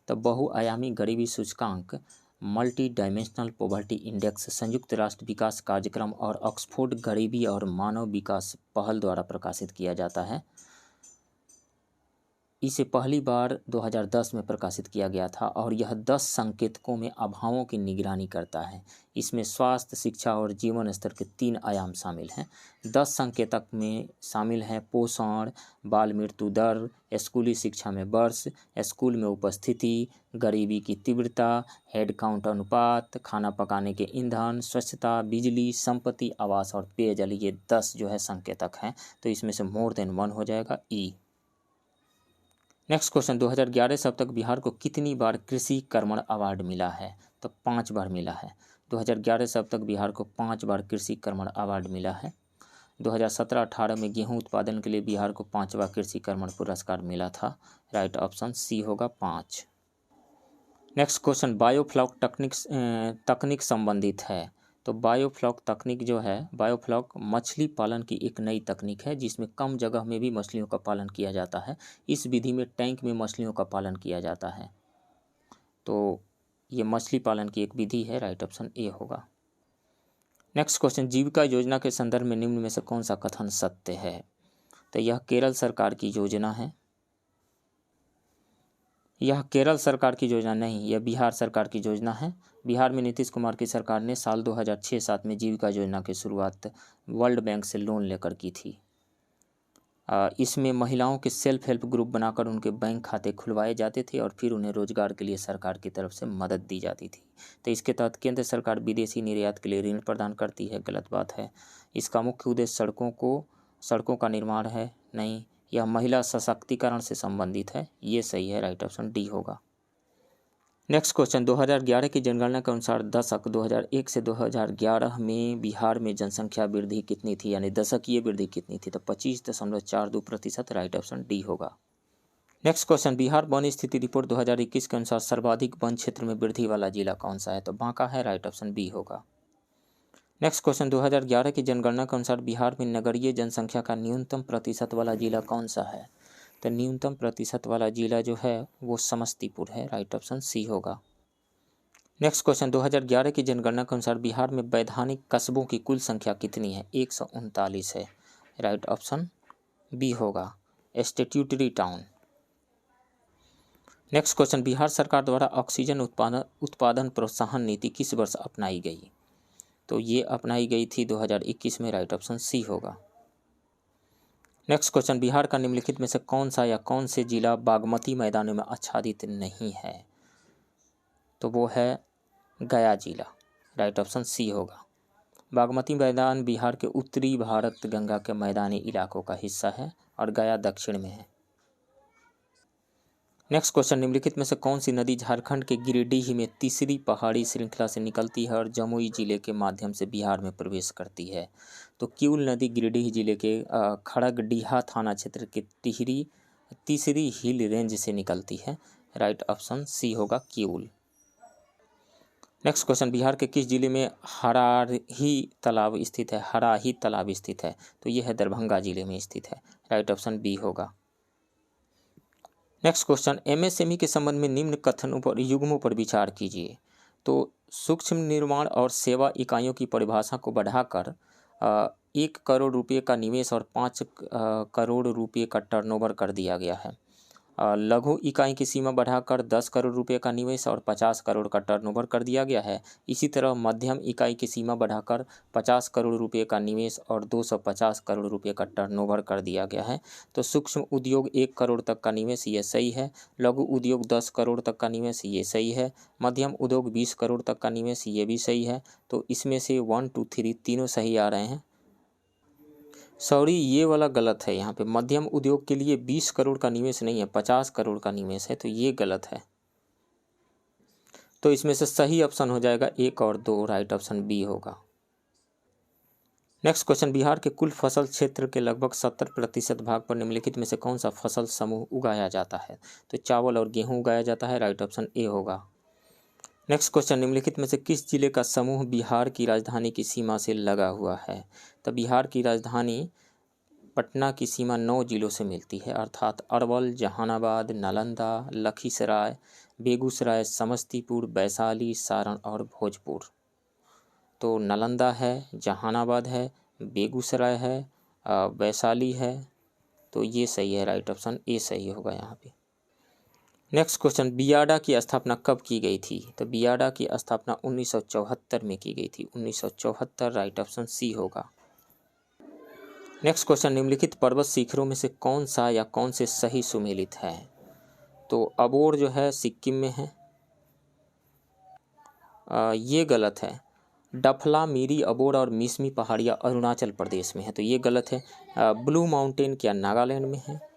तो बहुआयामी गरीबी सूचकांक मल्टी डायमेंशनल पॉवर्टी इंडेक्स संयुक्त राष्ट्र विकास कार्यक्रम और ऑक्सफोर्ड गरीबी और मानव विकास पहल द्वारा प्रकाशित किया जाता है। इसे पहली बार 2010 में प्रकाशित किया गया था और यह 10 संकेतकों में अभावों की निगरानी करता है। इसमें स्वास्थ्य, शिक्षा और जीवन स्तर के 3 आयाम शामिल हैं। 10 संकेतक में शामिल हैं पोषण, बाल मृत्यु दर, स्कूली शिक्षा में वर्ष, स्कूल में उपस्थिति, गरीबी की तीव्रता, हेड काउंट अनुपात, खाना पकाने के ईंधन, स्वच्छता, बिजली, संपत्ति, आवास और पेयजल। ये 10 जो है संकेतक हैं, तो इसमें से मोर देन 1 हो जाएगा ई। नेक्स्ट क्वेश्चन, 2011 से अब तक बिहार को कितनी बार कृषि कर्मण अवार्ड मिला है? तो 5 बार मिला है। 2011 से अब तक बिहार को 5 बार कृषि कर्मण अवार्ड मिला है। 2017-18 में गेहूं उत्पादन के लिए बिहार को 5वां कृषि कर्मण पुरस्कार मिला था। राइट ऑप्शन सी होगा 5। नेक्स्ट क्वेश्चन, बायोफ्लॉक तकनीक संबंधित है। तो बायोफ्लॉक तकनीक जो है, बायोफ्लॉक मछली पालन की एक नई तकनीक है जिसमें कम जगह में भी मछलियों का पालन किया जाता है। इस विधि में टैंक में मछलियों का पालन किया जाता है। तो ये मछली पालन की एक विधि है। राइट ऑप्शन ए होगा। नेक्स्ट क्वेश्चन, जीविका योजना के संदर्भ में निम्न में से कौन सा कथन सत्य है? तो यह केरल सरकार की योजना है। यह केरल सरकार की योजना नहीं, यह बिहार सरकार की योजना है। बिहार में नीतीश कुमार की सरकार ने साल 2006-07 में जीविका योजना की शुरुआत वर्ल्ड बैंक से लोन लेकर की थी। इसमें महिलाओं के सेल्फ हेल्प ग्रुप बनाकर उनके बैंक खाते खुलवाए जाते थे और फिर उन्हें रोजगार के लिए सरकार की तरफ से मदद दी जाती थी। तो इसके तहत केंद्र सरकार विदेशी निर्यात के लिए ऋण प्रदान करती है। गलत बात है। इसका मुख्य उद्देश्य सड़कों का निर्माण है। नहीं, यह महिला सशक्तिकरण से संबंधित है। ये सही है। राइट ऑप्शन डी होगा। नेक्स्ट क्वेश्चन, 2011 की जनगणना के अनुसार दशक 2001 से 2011 में बिहार में जनसंख्या वृद्धि कितनी थी, यानी दशकीय वृद्धि कितनी थी? तो 25.42%। राइट ऑप्शन डी होगा। नेक्स्ट क्वेश्चन, बिहार वन स्थिति रिपोर्ट 2021 के अनुसार सर्वाधिक वन क्षेत्र में वृद्धि वाला जिला कौन सा है? तो बांका है। राइट ऑप्शन बी होगा। नेक्स्ट क्वेश्चन, 2011 की जनगणना के अनुसार बिहार में नगरीय जनसंख्या का न्यूनतम प्रतिशत वाला जिला कौन सा है? तो न्यूनतम प्रतिशत वाला जिला जो है वो समस्तीपुर है। राइट ऑप्शन सी होगा। नेक्स्ट क्वेश्चन, 2011 की जनगणना के अनुसार बिहार में वैधानिक कस्बों की कुल संख्या कितनी है? 139 है। राइट ऑप्शन बी होगा, statutory town. Next question, Bihar सरकार द्वारा ऑक्सीजन उत्पादन प्रोत्साहन नीति किस वर्ष अपनाई गई? तो ये अपनाई गई थी 2021 में। राइट ऑप्शन सी होगा। नेक्स्ट क्वेश्चन, बिहार का निम्नलिखित में से कौन सा या कौन से जिला बागमती मैदानों में आच्छादित नहीं है? तो वो है गया जिला। राइट ऑप्शन सी होगा। बागमती मैदान बिहार के उत्तरी भारत गंगा के मैदानी इलाकों का हिस्सा है और गया दक्षिण में है। नेक्स्ट क्वेश्चन, निम्नलिखित में से कौन सी नदी झारखंड के गिरिडीह में तीसरी पहाड़ी श्रृंखला से निकलती है और जमुई जिले के माध्यम से बिहार में प्रवेश करती है? तो क्यूल नदी गिरिडीह जिले के खड़गडीहा थाना क्षेत्र के तीसरी हिल रेंज से निकलती है। राइट ऑप्शन सी होगा, क्यूल। नेक्स्ट क्वेश्चन, बिहार के किस जिले में हराही तालाब स्थित है? हराही तालाब स्थित है, तो यह है दरभंगा जिले में स्थित है। राइट ऑप्शन बी होगा। नेक्स्ट क्वेश्चन, एमएसएमई के संबंध में निम्न कथनों पर युग्मों पर विचार कीजिए। तो सूक्ष्म निर्माण और सेवा इकाइयों की परिभाषा को बढ़ाकर 1 करोड़ रुपये का निवेश और 5 करोड़ रुपये का टर्नओवर कर दिया गया है। लघु इकाई की सीमा बढ़ाकर 10 करोड़ रुपये का निवेश और 50 करोड़ का टर्नओवर कर दिया गया है। इसी तरह मध्यम इकाई की सीमा बढ़ाकर 50 करोड़ रुपये का निवेश और 250 करोड़ रुपये का टर्नओवर कर दिया गया है। तो सूक्ष्म उद्योग 1 करोड़ तक का निवेश, ये सही है। लघु उद्योग 10 करोड़ तक का निवेश, ये सही है। मध्यम उद्योग 20 करोड़ तक का निवेश, ये भी सही है। तो इसमें से 1 2 3 तीनों सही आ रहे हैं। सॉरी, ये वाला गलत है। यहाँ पे मध्यम उद्योग के लिए 20 करोड़ का निवेश नहीं है, 50 करोड़ का निवेश है, तो ये गलत है। तो इसमें से सही ऑप्शन हो जाएगा 1 और 2, राइट ऑप्शन बी होगा। नेक्स्ट क्वेश्चन, बिहार के कुल फसल क्षेत्र के लगभग 70% भाग पर निम्नलिखित में से कौन सा फसल समूह उगाया जाता है? तो चावल और गेहूं उगाया जाता है, राइट ऑप्शन ए होगा। नेक्स्ट क्वेश्चन, निम्नलिखित में से किस जिले का समूह बिहार की राजधानी की सीमा से लगा हुआ है? तो बिहार की राजधानी पटना की सीमा 9 जिलों से मिलती है, अर्थात अरवल, जहानाबाद, नालंदा, लखीसराय, बेगूसराय, समस्तीपुर, वैशाली, सारण और भोजपुर। तो नालंदा है, जहानाबाद है, बेगूसराय है, वैशाली है, तो ये सही है, राइट ऑप्शन ए सही होगा यहाँ पे। नेक्स्ट क्वेश्चन, बियाडा की स्थापना कब की गई थी? तो बियाडा की स्थापना 1974 में की गई थी, 1974, राइट ऑप्शन सी होगा। नेक्स्ट क्वेश्चन, निम्नलिखित पर्वत शिखरों में से कौन सा या कौन से सही सुमेलित है? तो अबोर जो है सिक्किम में है, ये गलत है। डफला, मीरी, अबोर और मिसमी पहाड़ियाँ अरुणाचल प्रदेश में है, तो ये गलत है। ब्लू माउंटेन क्या नागालैंड में है?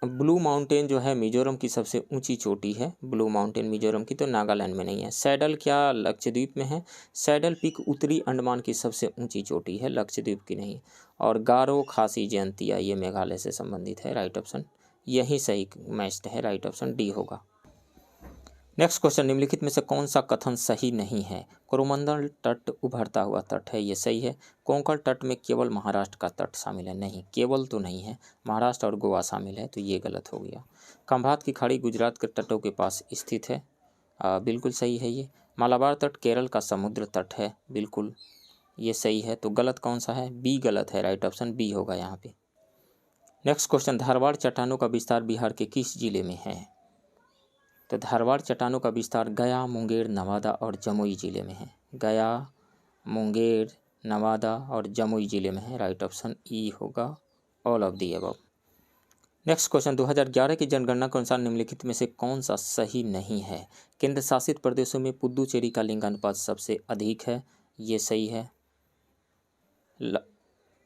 ब्लू माउंटेन जो है मिजोरम की सबसे ऊंची चोटी है, ब्लू माउंटेन मिजोरम की, तो नागालैंड में नहीं है। सैडल क्या लक्षद्वीप में है? सैडल पीक उत्तरी अंडमान की सबसे ऊंची चोटी है, लक्षद्वीप की नहीं। और गारो खासी जयंतिया ये मेघालय से संबंधित है, राइट ऑप्शन यही सही मैच्ड है, राइट ऑप्शन डी होगा। नेक्स्ट क्वेश्चन, निम्नलिखित में से कौन सा कथन सही नहीं है? कोरोमंडल तट उभरता हुआ तट है, ये सही है। कोंकण तट में केवल महाराष्ट्र का तट शामिल है, नहीं, केवल तो नहीं है, महाराष्ट्र और गोवा शामिल है, तो ये गलत हो गया। खंभात की खाड़ी गुजरात के तटों के पास स्थित है, बिल्कुल सही है ये। मालाबार तट केरल का समुद्र तट है, बिल्कुल ये सही है। तो गलत कौन सा है? बी गलत है, राइट ऑप्शन बी होगा यहाँ पे। नेक्स्ट क्वेश्चन, धारवाड़ चट्टानों का विस्तार बिहार के किस जिले में है? तो धारवाड़ चट्टानों का विस्तार गया, मुंगेर, नवादा और जमुई जिले में है। गया, मुंगेर, नवादा और जमुई जिले में है, राइट ऑप्शन ई होगा, all of the above. Next question, 2011 की जनगणना के अनुसार निम्नलिखित में से कौन सा सही नहीं है? केंद्र शासित प्रदेशों में पुद्दुचेरी का लिंगानुपात सबसे अधिक है, ये सही है।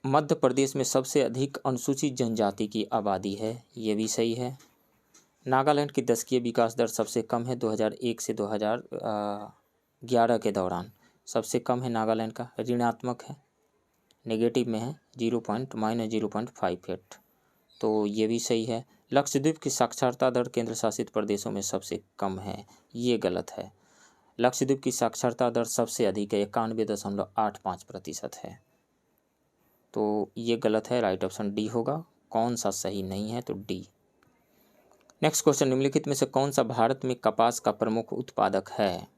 मध्य प्रदेश में सबसे अधिक अनुसूचित जनजाति की आबादी है, ये भी सही है। नागालैंड की दशकीय विकास दर सबसे कम है, 2001 से 2011 के दौरान सबसे कम है नागालैंड का, ऋणात्मक है, नेगेटिव में है, -0.58, तो ये भी सही है। लक्षद्वीप की साक्षरता दर केंद्र शासित प्रदेशों में सबसे कम है, ये गलत है। लक्षद्वीप की साक्षरता दर सबसे अधिक है, 91.85% है, तो ये गलत है, राइट ऑप्शन डी होगा। कौन सा सही नहीं है? तो डी। नेक्स्ट क्वेश्चन, निम्नलिखित में से कौन सा भारत में कपास का प्रमुख उत्पादक है?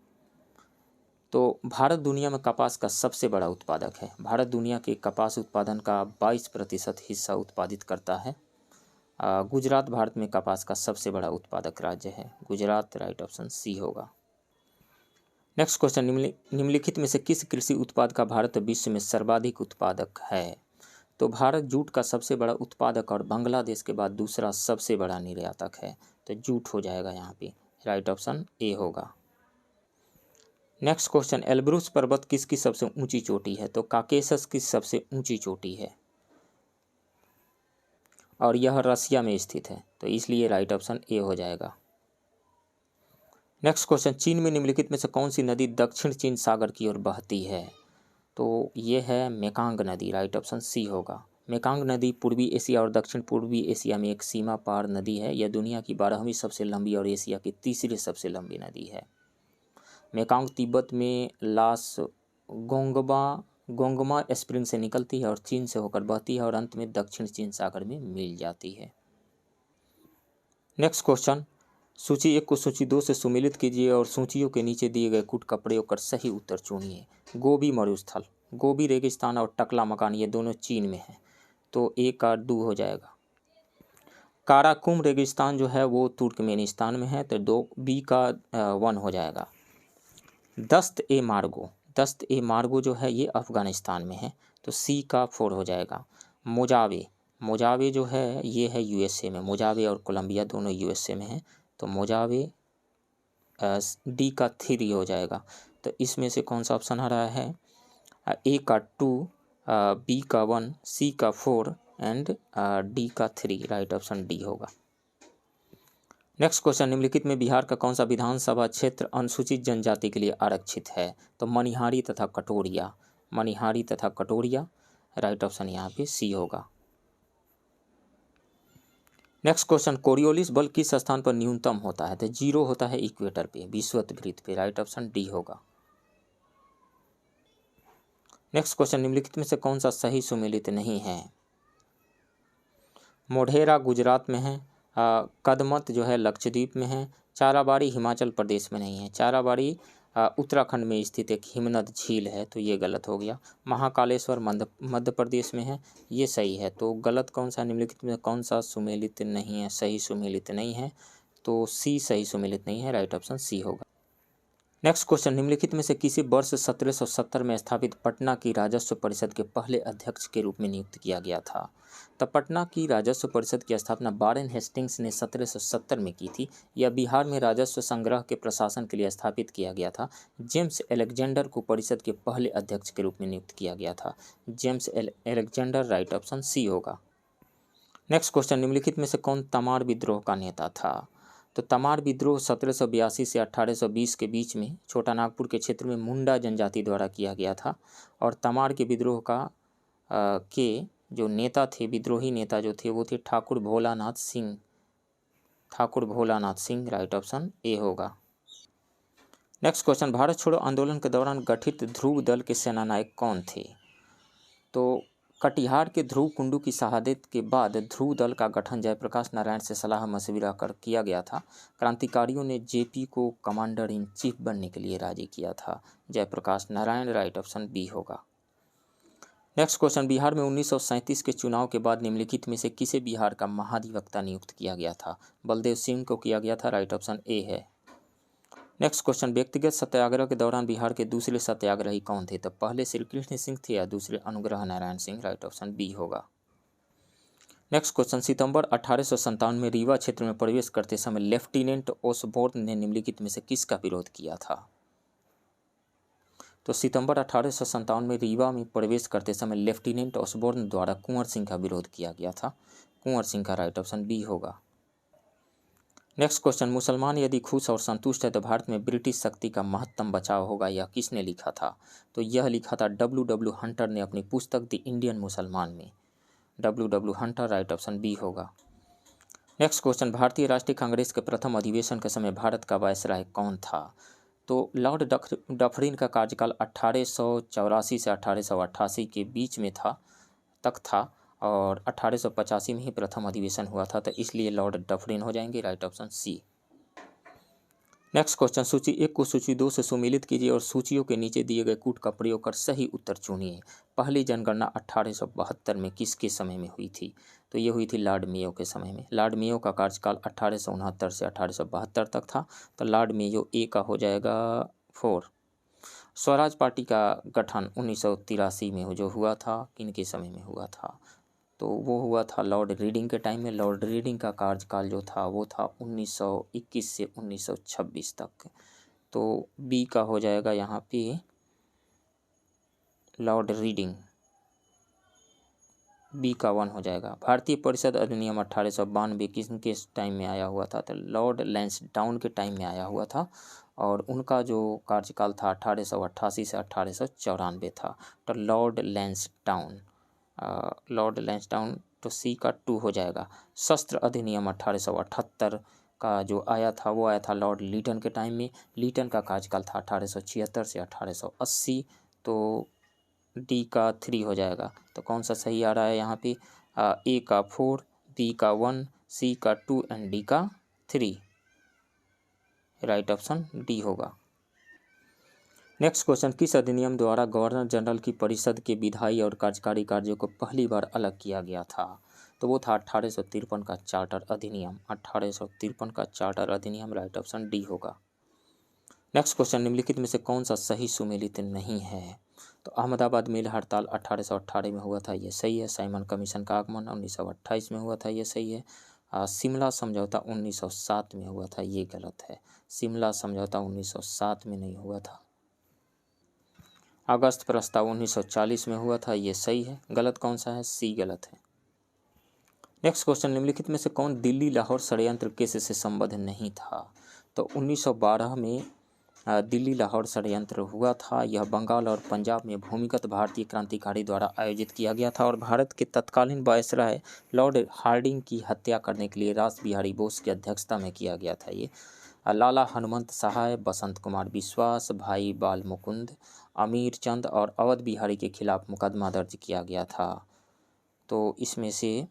तो भारत दुनिया में कपास का सबसे बड़ा उत्पादक है। भारत दुनिया के कपास उत्पादन का 22% हिस्सा उत्पादित करता है। गुजरात भारत में कपास का सबसे बड़ा उत्पादक राज्य है, गुजरात, राइट ऑप्शन सी होगा। नेक्स्ट क्वेश्चन, निम्नलिखित में से किस कृषि उत्पाद का भारत विश्व में सर्वाधिक उत्पादक है? तो भारत जूट का सबसे बड़ा उत्पादक और बांग्लादेश के बाद दूसरा सबसे बड़ा निर्यातक है, तो जूट हो जाएगा यहाँ पे, राइट ऑप्शन ए होगा। नेक्स्ट क्वेश्चन, एल्ब्रुस पर्वत किसकी सबसे ऊंची चोटी है? तो काकेशस की सबसे ऊंची चोटी है और यह रसिया में स्थित है, तो इसलिए राइट ऑप्शन ए हो जाएगा। नेक्स्ट क्वेश्चन, चीन में निम्नलिखित में से कौन सी नदी दक्षिण चीन सागर की ओर बहती है? तो ये है मेकांग नदी, राइट ऑप्शन सी होगा। मेकांग नदी पूर्वी एशिया और दक्षिण पूर्वी एशिया में एक सीमा पार नदी है। यह दुनिया की 12वीं सबसे लंबी और एशिया की तीसरी सबसे लंबी नदी है। मेकांग तिब्बत में लास गोंगमा स्प्रिंग से निकलती है और चीन से होकर बहती है और अंत में दक्षिण चीन सागर में मिल जाती है। नेक्स्ट क्वेश्चन, सूची 1 को सूची 2 से सुमेलित कीजिए और सूचियों के नीचे दिए गए कुछ का प्रयोग कर सही उत्तर चुनिए। गोबी मरुस्थल, गोबी रेगिस्तान और टकला मकान ये दोनों चीन में है, तो ए का 2 हो जाएगा। काराकुम रेगिस्तान जो है वो तुर्कमेनिस्तान में है, तो 2 बी का 1 हो जाएगा। दस्त ए मार्गो जो है ये अफगानिस्तान में है, तो सी का 4 हो जाएगा। मोजावे जो है ये है यूएसए में, मोजावे और कोलंबिया दोनों यूएसए में है, तो मोजावे डी का 3 हो जाएगा। तो इसमें से कौन सा ऑप्शन आ रहा है? ए का 2, बी का 1, सी का 4 एंड डी का 3। राइट ऑप्शन डी होगा। नेक्स्ट क्वेश्चन, निम्नलिखित में बिहार का कौन सा विधानसभा क्षेत्र अनुसूचित जनजाति के लिए आरक्षित है? तो मनिहारी तथा कटोरिया, मनिहारी तथा कटोरिया। राइट ऑप्शन यहाँ पे सी होगा। नेक्स्ट क्वेश्चन, कोरियोलिस बल किस स्थान पर न्यूनतम होता है? तो 0 होता है इक्वेटर पे, विषुवत वृत्त पे। राइट ऑप्शन डी होगा। नेक्स्ट क्वेश्चन, निम्नलिखित में से कौन सा सही सुमेलित नहीं है? मोढेरा गुजरात में है, कदमत जो है लक्षद्वीप में है, चाराबाड़ी हिमाचल प्रदेश में नहीं है, चाराबाड़ी उत्तराखंड में स्थित एक हिमनद झील है, तो ये गलत हो गया। महाकालेश्वर मध्य प्रदेश में है, ये सही है। तो गलत कौन सा, निम्नलिखित में कौन सा सुमेलित नहीं है, सही सुमेलित नहीं है? तो सी सही सुमेलित नहीं है। राइट ऑप्शन सी होगा। नेक्स्ट क्वेश्चन, निम्नलिखित में से किसी वर्ष 1770 में स्थापित पटना की राजस्व परिषद के पहले अध्यक्ष के रूप में नियुक्त किया गया था? तब पटना की राजस्व परिषद की स्थापना वारेन हेस्टिंग्स ने 1770 में की थी। यह बिहार में राजस्व संग्रह के प्रशासन के लिए स्थापित किया गया था। जेम्स एलेक्जेंडर को परिषद के पहले अध्यक्ष के रूप में नियुक्त किया गया था। James Alexander. Right option C होगा। नेक्स्ट क्वेश्चन, निम्नलिखित में से कौन तमार विद्रोह का नेता था? तो तमार विद्रोह 1782 से 1820 के बीच में छोटा नागपुर के क्षेत्र में मुंडा जनजाति द्वारा किया गया था। और तमार के विद्रोह का के जो नेता थे, विद्रोही नेता जो थे, वो थे Thakur Bholanath Singh, Thakur Bholanath Singh. Right option A होगा। नेक्स्ट क्वेश्चन, भारत छोड़ो आंदोलन के दौरान गठित ध्रुव दल के सेनानायक कौन थे? तो कटिहार के ध्रुव कुंडू की शहादत के बाद ध्रुव दल का गठन जयप्रकाश नारायण से सलाह मशविरा कर किया गया था। क्रांतिकारियों ने जेपी को कमांडर इन चीफ बनने के लिए राजी किया था। Jayaprakash Narayan. Right option B होगा। नेक्स्ट क्वेश्चन, बिहार में 1937 के चुनाव के बाद निम्नलिखित में से किसे बिहार का महाधिवक्ता नियुक्त किया गया था? बलदेव सिंह को किया गया था। राइट ऑप्शन ए है। नेक्स्ट क्वेश्चन, व्यक्तिगत सत्याग्रह के दौरान बिहार के दूसरे सत्याग्रही कौन थे? तो पहले श्री कृष्ण सिंह थे या दूसरे Anugrah Narayan Singh? Right option B होगा। नेक्स्ट क्वेश्चन, सितंबर 1857 में रीवा क्षेत्र में प्रवेश करते समय लेफ्टिनेंट ओसबोर्न ने निम्नलिखित में से किसका विरोध किया था? तो सितंबर 1857 में रीवा में प्रवेश करते समय लेफ्टिनेंट ओसबोर्न द्वारा कुंवर सिंह का विरोध किया गया था। कुंवर सिंह का। राइट ऑप्शन बी होगा। नेक्स्ट क्वेश्चन, मुसलमान यदि खुश और संतुष्ट है तो भारत में ब्रिटिश शक्ति का महत्तम बचाव होगा, यह किसने लिखा था? तो यह लिखा था W. हंटर ने अपनी पुस्तक द इंडियन मुसलमान में। W. Hunter. Right option B होगा। नेक्स्ट क्वेश्चन, भारतीय राष्ट्रीय कांग्रेस के प्रथम अधिवेशन के समय भारत का वायसराय कौन था? तो लॉर्ड डफरिन का कार्यकाल 1884 से 1888 के बीच में तक था और 1885 में ही प्रथम अधिवेशन हुआ था, तो इसलिए लॉर्ड डफरिन हो जाएंगे। Right option C. Next question, सूची 1 को सूची 2 से सुमेलित कीजिए और सूचियों के नीचे दिए गए कूट का प्रयोग कर सही उत्तर चुनिए। पहली जनगणना 1872 में किसके समय में हुई थी? तो ये हुई थी लॉर्ड मेयो के समय में। लॉर्ड मेयो का कार्यकाल 1869 से 1872 तक था, तो लॉर्ड मेयो ए का हो जाएगा 4। स्वराज पार्टी का गठन 1983 में जो हुआ था, किनके समय में हुआ था? तो वो हुआ था लॉर्ड रीडिंग के टाइम में। लॉर्ड रीडिंग का कार्यकाल जो था वो था 1921 से 1926 तक। तो बी का हो जाएगा यहाँ पे लॉर्ड रीडिंग, बी का 1 हो जाएगा। भारतीय परिषद अधिनियम 1892 किसके टाइम में आया हुआ था? तो लॉर्ड लैंसडाउन के टाइम में आया हुआ था और उनका जो कार्यकाल था 1888 से 1894 था। तो लॉर्ड लैंसडाउन, लॉर्ड लैंसडाउन। तो सी का 2 हो जाएगा। शस्त्र अधिनियम 1878 का जो आया था वो आया था लॉर्ड लीटन के टाइम में। लीटन का कार्यकाल था 1876 से 1880। तो डी का 3 हो जाएगा। तो कौन सा सही आ रहा है यहाँ पे? ए का 4, बी का 1, सी का 2 एंड डी का 3। राइट ऑप्शन डी होगा। नेक्स्ट क्वेश्चन, किस अधिनियम द्वारा गवर्नर जनरल की परिषद के विधायी और कार्यकारी कार्यों को पहली बार अलग किया गया था? तो वो था 1853 का चार्टर अधिनियम। 1853 का चार्टर अधिनियम। राइट ऑप्शन डी होगा। नेक्स्ट क्वेश्चन, निम्नलिखित में से कौन सा सही सुमेलित नहीं है? तो अहमदाबाद मिल हड़ताल 1818 में हुआ था, ये सही है। साइमन कमीशन का आगमन 1928 में हुआ था, ये सही है। शिमला समझौता 1907 में हुआ था, ये गलत है। शिमला समझौता 1907 में नहीं हुआ था। अगस्त प्रस्ताव 1940 में हुआ था, ये सही है। गलत कौन सा है? सी गलत है। नेक्स्ट क्वेश्चन, निम्नलिखित में से कौन दिल्ली लाहौर षड्यंत्र केस से संबद्ध नहीं था? तो 1912 में दिल्ली लाहौर षड्यंत्र हुआ था। यह बंगाल और पंजाब में भूमिगत भारतीय क्रांतिकारी द्वारा आयोजित किया गया था और भारत के तत्कालीन वायसराय लॉर्ड हार्डिंग की हत्या करने के लिए रास बिहारी बोस की अध्यक्षता में किया गया था। ये लाला हनुमंत सहाय, बसंत कुमार विश्वास, भाई बाल मुकुंद, अमीर चंद और अवध बिहारी के खिलाफ मुकदमा दर्ज किया गया था। तो इसमें से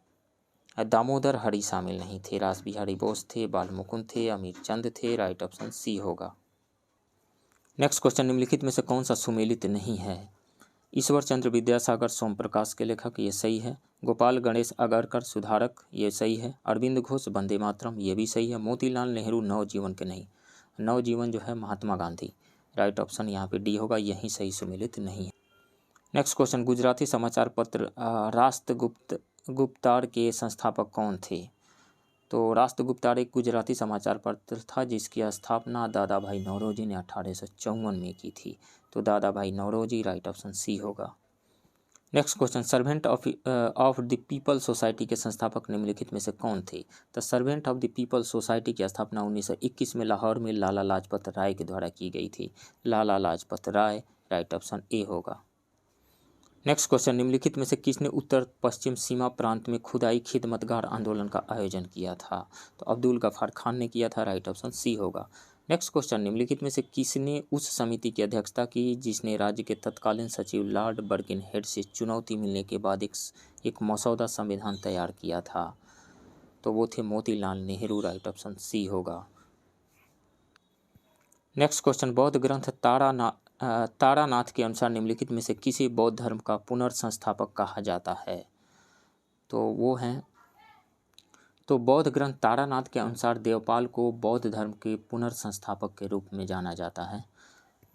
दामोदर हरि शामिल नहीं थे। रास बिहारी बोस थे, बाल मुकुंद थे, अमीर चंद थे। राइट ऑप्शन सी होगा। नेक्स्ट क्वेश्चन, निम्नलिखित में से कौन सा सुमेलित नहीं है? ईश्वर चंद्र विद्यासागर सोम प्रकाश के लेखक, ये सही है। गोपाल गणेश अगरकर सुधारक, ये सही है। अरविंद घोष वंदे मातरम, ये भी सही है। मोतीलाल नेहरू नवजीवन के नहीं, नवजीवन जो है महात्मा गांधी। राइट ऑप्शन यहाँ पे डी होगा, यही सही सुमेलित नहीं है। नेक्स्ट क्वेश्चन, गुजराती समाचार पत्र राष्ट्रगुप्तार के संस्थापक कौन थे? तो राष्ट्रगुप्तार एक गुजराती समाचार पत्र था जिसकी स्थापना दादा भाई नौरोजी ने 1854 में की थी। तो दादा भाई नौरोजी, राइट ऑप्शन सी होगा। Next question, servant of the people society के संस्थापक निम्नलिखित में से कौन थे? तो servant of the people society की स्थापना 1921 में लाहौर में लाला लाजपत राय के द्वारा की गई थी। Lala Lajpat Rai, right option A होगा। नेक्स्ट क्वेश्चन, निम्नलिखित में से किसने उत्तर पश्चिम सीमा प्रांत में खुदाई खिदमतगार आंदोलन का आयोजन किया था? तो अब्दुल गफ्फार खान ने किया था। राइट ऑप्शन सी होगा। नेक्स्ट क्वेश्चन, निम्नलिखित में से किसने उस समिति की अध्यक्षता की जिसने राज्य के तत्कालीन सचिव लॉर्ड बर्किनहेड से चुनौती मिलने के बाद एक मसौदा संविधान तैयार किया था? तो वो थे Motilal Nehru. Right option C होगा। नेक्स्ट क्वेश्चन, बौद्ध ग्रंथ तारानाथ के अनुसार निम्नलिखित में से किसी बौद्ध धर्म का पुनर्संस्थापक कहा जाता है? तो वो हैं, तो बौद्ध ग्रंथ तारानाथ के अनुसार देवपाल को बौद्ध धर्म के पुनर्संस्थापक के रूप में जाना जाता है।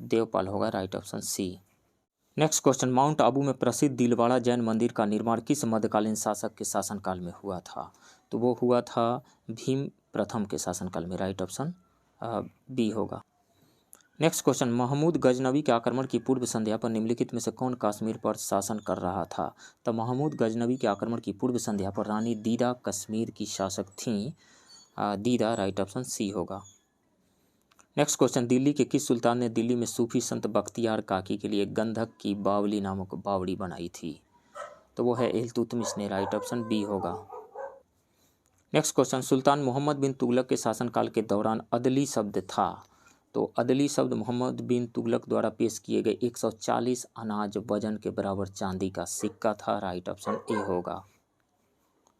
देवपाल होगा। Right option C. Next question, Mount Abu में प्रसिद्ध दिलवाड़ा जैन मंदिर का निर्माण किस मध्यकालीन शासक के शासनकाल में हुआ था? तो वो हुआ था भीम प्रथम के शासनकाल में। राइट ऑप्शन बी होगा। नेक्स्ट क्वेश्चन, महमूद गजनवी के आक्रमण की पूर्व संध्या पर निम्नलिखित में से कौन कश्मीर पर शासन कर रहा था? तो महमूद गजनवी के आक्रमण की पूर्व संध्या पर रानी दीदा कश्मीर की शासक थीं। दीदा, राइट ऑप्शन सी होगा। नेक्स्ट क्वेश्चन, दिल्ली के किस सुल्तान ने दिल्ली में सूफी संत बख्तियार काकी के लिए गंधक की बावली नामक बावड़ी बनाई थी? तो वो है इल्तुतमिश ने। राइट ऑप्शन बी होगा। नेक्स्ट क्वेश्चन, सुल्तान मोहम्मद बिन तुगलक के शासनकाल के दौरान अदली शब्द था? तो अदली शब्द मोहम्मद बिन तुगलक द्वारा पेश किए गए 140 अनाज वजन के बराबर चांदी का सिक्का था। राइट ऑप्शन ए होगा।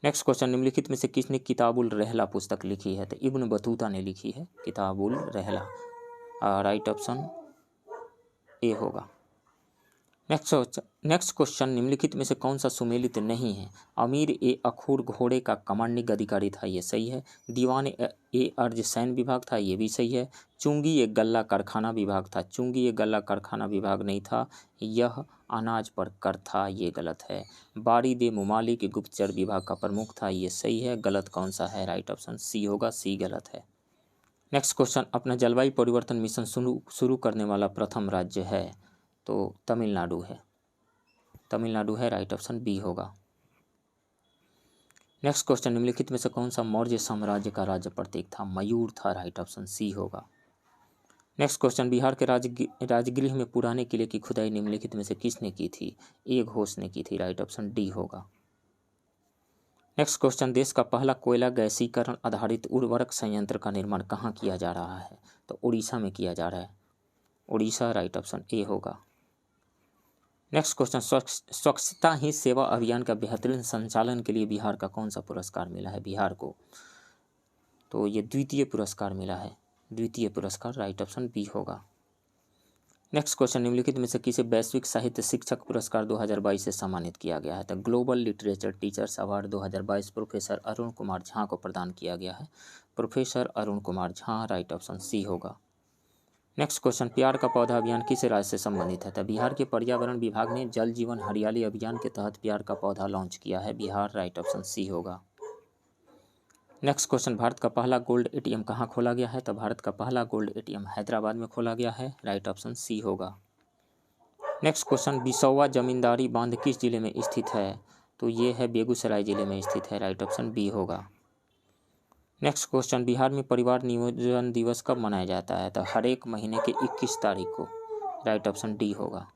नेक्स्ट क्वेश्चन, निम्नलिखित में से किसने किताबुल रहला पुस्तक लिखी है? तो इब्न बतूता ने लिखी है किताबुल रहला। राइट ऑप्शन ए होगा। नेक्स्ट क्वेश्चन, निम्नलिखित में से कौन सा सुमेलित नहीं है? अमीर ए अखूर घोड़े का कमांडिंग अधिकारी था, ये सही है। दीवान ए अर्ज सैन्य विभाग था, ये भी सही है। चुंगी एक गल्ला कारखाना विभाग था, चुंगी एक गल्ला कारखाना विभाग नहीं था, यह अनाज पर कर था, ये गलत है। बारिद ए मुमालिक गुप्तचर विभाग का प्रमुख था, ये सही है। गलत कौन सा है? राइट ऑप्शन सी होगा, सी गलत है। नेक्स्ट क्वेश्चन, अपना जलवायु परिवर्तन मिशन शुरू करने वाला प्रथम राज्य है? तो तमिलनाडु है। तमिलनाडु है। राइट ऑप्शन बी होगा। नेक्स्ट क्वेश्चन, निम्नलिखित में से कौन सा मौर्य साम्राज्य का राज्य प्रतीक था? मयूर था। राइट ऑप्शन सी होगा। नेक्स्ट क्वेश्चन, बिहार के राजगृह में पुराने किले की खुदाई निम्नलिखित में से किसने की थी? ए घोष ने की थी। राइट ऑप्शन डी होगा। नेक्स्ट क्वेश्चन, देश का पहला कोयला गैसीकरण आधारित उर्वरक संयंत्र का निर्माण कहाँ किया जा रहा है? तो उड़ीसा में किया जा रहा है। उड़ीसा, राइट ऑप्शन ए होगा। नेक्स्ट क्वेश्चन, स्वच्छता ही सेवा अभियान का बेहतरीन संचालन के लिए बिहार का कौन सा पुरस्कार मिला है बिहार को? तो ये द्वितीय पुरस्कार मिला है। द्वितीय पुरस्कार, राइट ऑप्शन बी होगा। नेक्स्ट क्वेश्चन, निम्नलिखित में से किसे वैश्विक साहित्य शिक्षक पुरस्कार 2022 से सम्मानित किया गया है? तो global literature teachers award 2022 professor Arun Kumar Jha को प्रदान किया गया है। Professor Arun Kumar Jha, right option C होगा। नेक्स्ट क्वेश्चन, प्यार का पौधा अभियान किस राज्य से संबंधित है? तो बिहार के पर्यावरण विभाग ने जल जीवन हरियाली अभियान के तहत प्यार का पौधा लॉन्च किया है। बिहार, राइट ऑप्शन सी होगा। नेक्स्ट क्वेश्चन, भारत का पहला गोल्ड एटीएम कहाँ खोला गया है? तो भारत का पहला गोल्ड एटीएम हैदराबाद में खोला गया है। राइट ऑप्शन सी होगा। नेक्स्ट क्वेश्चन, बिसौवा जमींदारी बांध किस जिले में स्थित है? तो ये है बेगूसराय जिले में स्थित है, राइट ऑप्शन बी होगा। नेक्स्ट क्वेश्चन, बिहार में परिवार नियोजन दिवस कब मनाया जाता है? तो हर एक महीने के 21 तारीख को, राइट ऑप्शन डी होगा।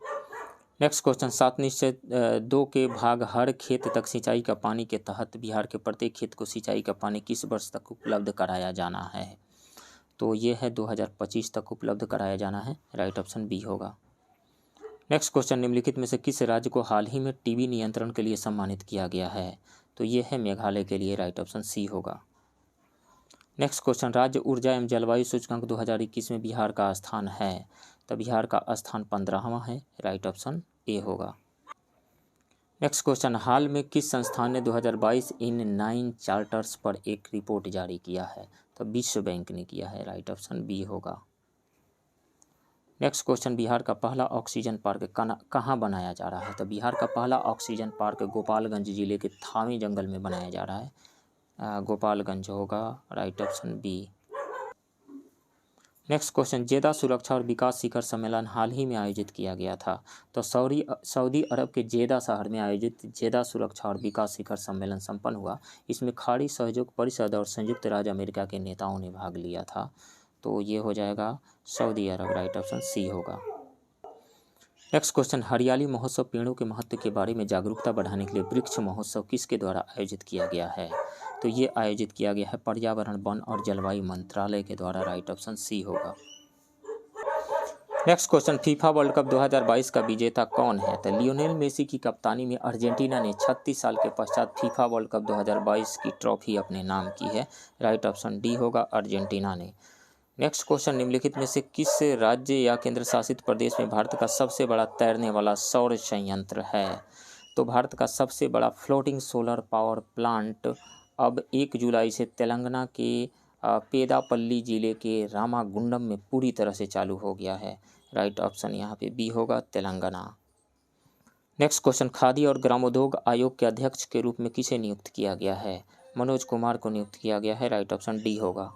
नेक्स्ट क्वेश्चन, 7/2 के भाग हर खेत तक सिंचाई का पानी के तहत बिहार के प्रत्येक खेत को सिंचाई का पानी किस वर्ष तक उपलब्ध कराया जाना है? तो ये है 2025 तक उपलब्ध कराया जाना है, राइट ऑप्शन बी होगा। नेक्स्ट क्वेश्चन, निम्नलिखित में से किस राज्य को हाल ही में टीबी नियंत्रण के लिए सम्मानित किया गया है? तो ये है मेघालय के लिए, राइट ऑप्शन सी होगा। नेक्स्ट क्वेश्चन, राज्य ऊर्जा एवं जलवायु सूचकांक 2021 में बिहार का स्थान है? तो बिहार का स्थान 15वां है, राइट ऑप्शन ए होगा। नेक्स्ट क्वेश्चन, हाल में किस संस्थान ने 2022 इन 9 चार्टर्स पर एक रिपोर्ट जारी किया है? तो विश्व बैंक ने किया है, राइट ऑप्शन बी होगा। नेक्स्ट क्वेश्चन, बिहार का पहला ऑक्सीजन पार्क कहाँ बनाया जा रहा है? तो बिहार का पहला ऑक्सीजन पार्क गोपालगंज जिले के थावे जंगल में बनाया जा रहा है, गोपालगंज होगा, right option B. Next question, जेदा सुरक्षा और विकास शिखर सम्मेलन हाल ही में आयोजित किया गया था? तो सऊदी अरब के जेदा शहर में आयोजित जेदा सुरक्षा और विकास शिखर सम्मेलन संपन्न हुआ। इसमें खाड़ी सहयोग परिषद और संयुक्त राज्य अमेरिका के नेताओं ने भाग लिया था। तो ये हो जाएगा सऊदी अरब, राइट ऑप्शन सी होगा। नेक्स्ट क्वेश्चन, हरियाली महोत्सव पेड़ों के महत्व के बारे में जागरूकता बढ़ाने के लिए वृक्ष महोत्सव किसके द्वारा आयोजित किया गया है? तो ये आयोजित किया गया है पर्यावरण, वन और जलवायु मंत्रालय के द्वारा, राइट ऑप्शन सी होगा। Next question, FIFA world cup 2022 का विजेता कौन है? तो लियोनेल मेसी की कप्तानी में अर्जेंटीना ने 36 साल के पश्चात फीफा वर्ल्ड कप 2022 की ट्रॉफी अपने नाम की है, राइट ऑप्शन डी होगा, अर्जेंटीना ने। नेक्स्ट क्वेश्चन, निम्नलिखित में से किस राज्य या केंद्र शासित प्रदेश में भारत का सबसे बड़ा तैरने वाला सौर संयंत्र है? तो भारत का सबसे बड़ा फ्लोटिंग सोलर पावर प्लांट अब 1 जुलाई से तेलंगाना के पेदापल्ली जिले के रामागुंडम में पूरी तरह से चालू हो गया है, राइट ऑप्शन यहाँ पे बी होगा, तेलंगाना। नेक्स्ट क्वेश्चन, खादी और ग्रामोद्योग आयोग के अध्यक्ष के रूप में किसे नियुक्त किया गया है? मनोज कुमार को नियुक्त किया गया है, राइट ऑप्शन डी होगा।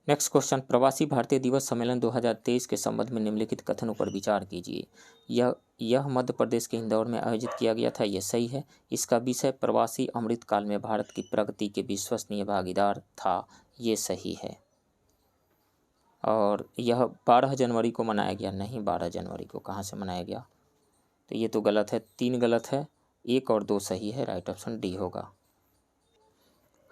नेक्स्ट क्वेश्चन, प्रवासी भारतीय दिवस सम्मेलन 2023 के संबंध में निम्नलिखित कथनों पर विचार कीजिए। यह मध्य प्रदेश के इंदौर में आयोजित किया गया था, यह सही है। इसका विषय प्रवासी अमृतकाल में भारत की प्रगति के विश्वसनीय भागीदार था, ये सही है। और यह 12 जनवरी को मनाया गया, नहीं 12 जनवरी को कहाँ से मनाया गया? तो ये तो गलत है, 3 गलत है, 1 और 2 सही है, राइट ऑप्शन डी होगा।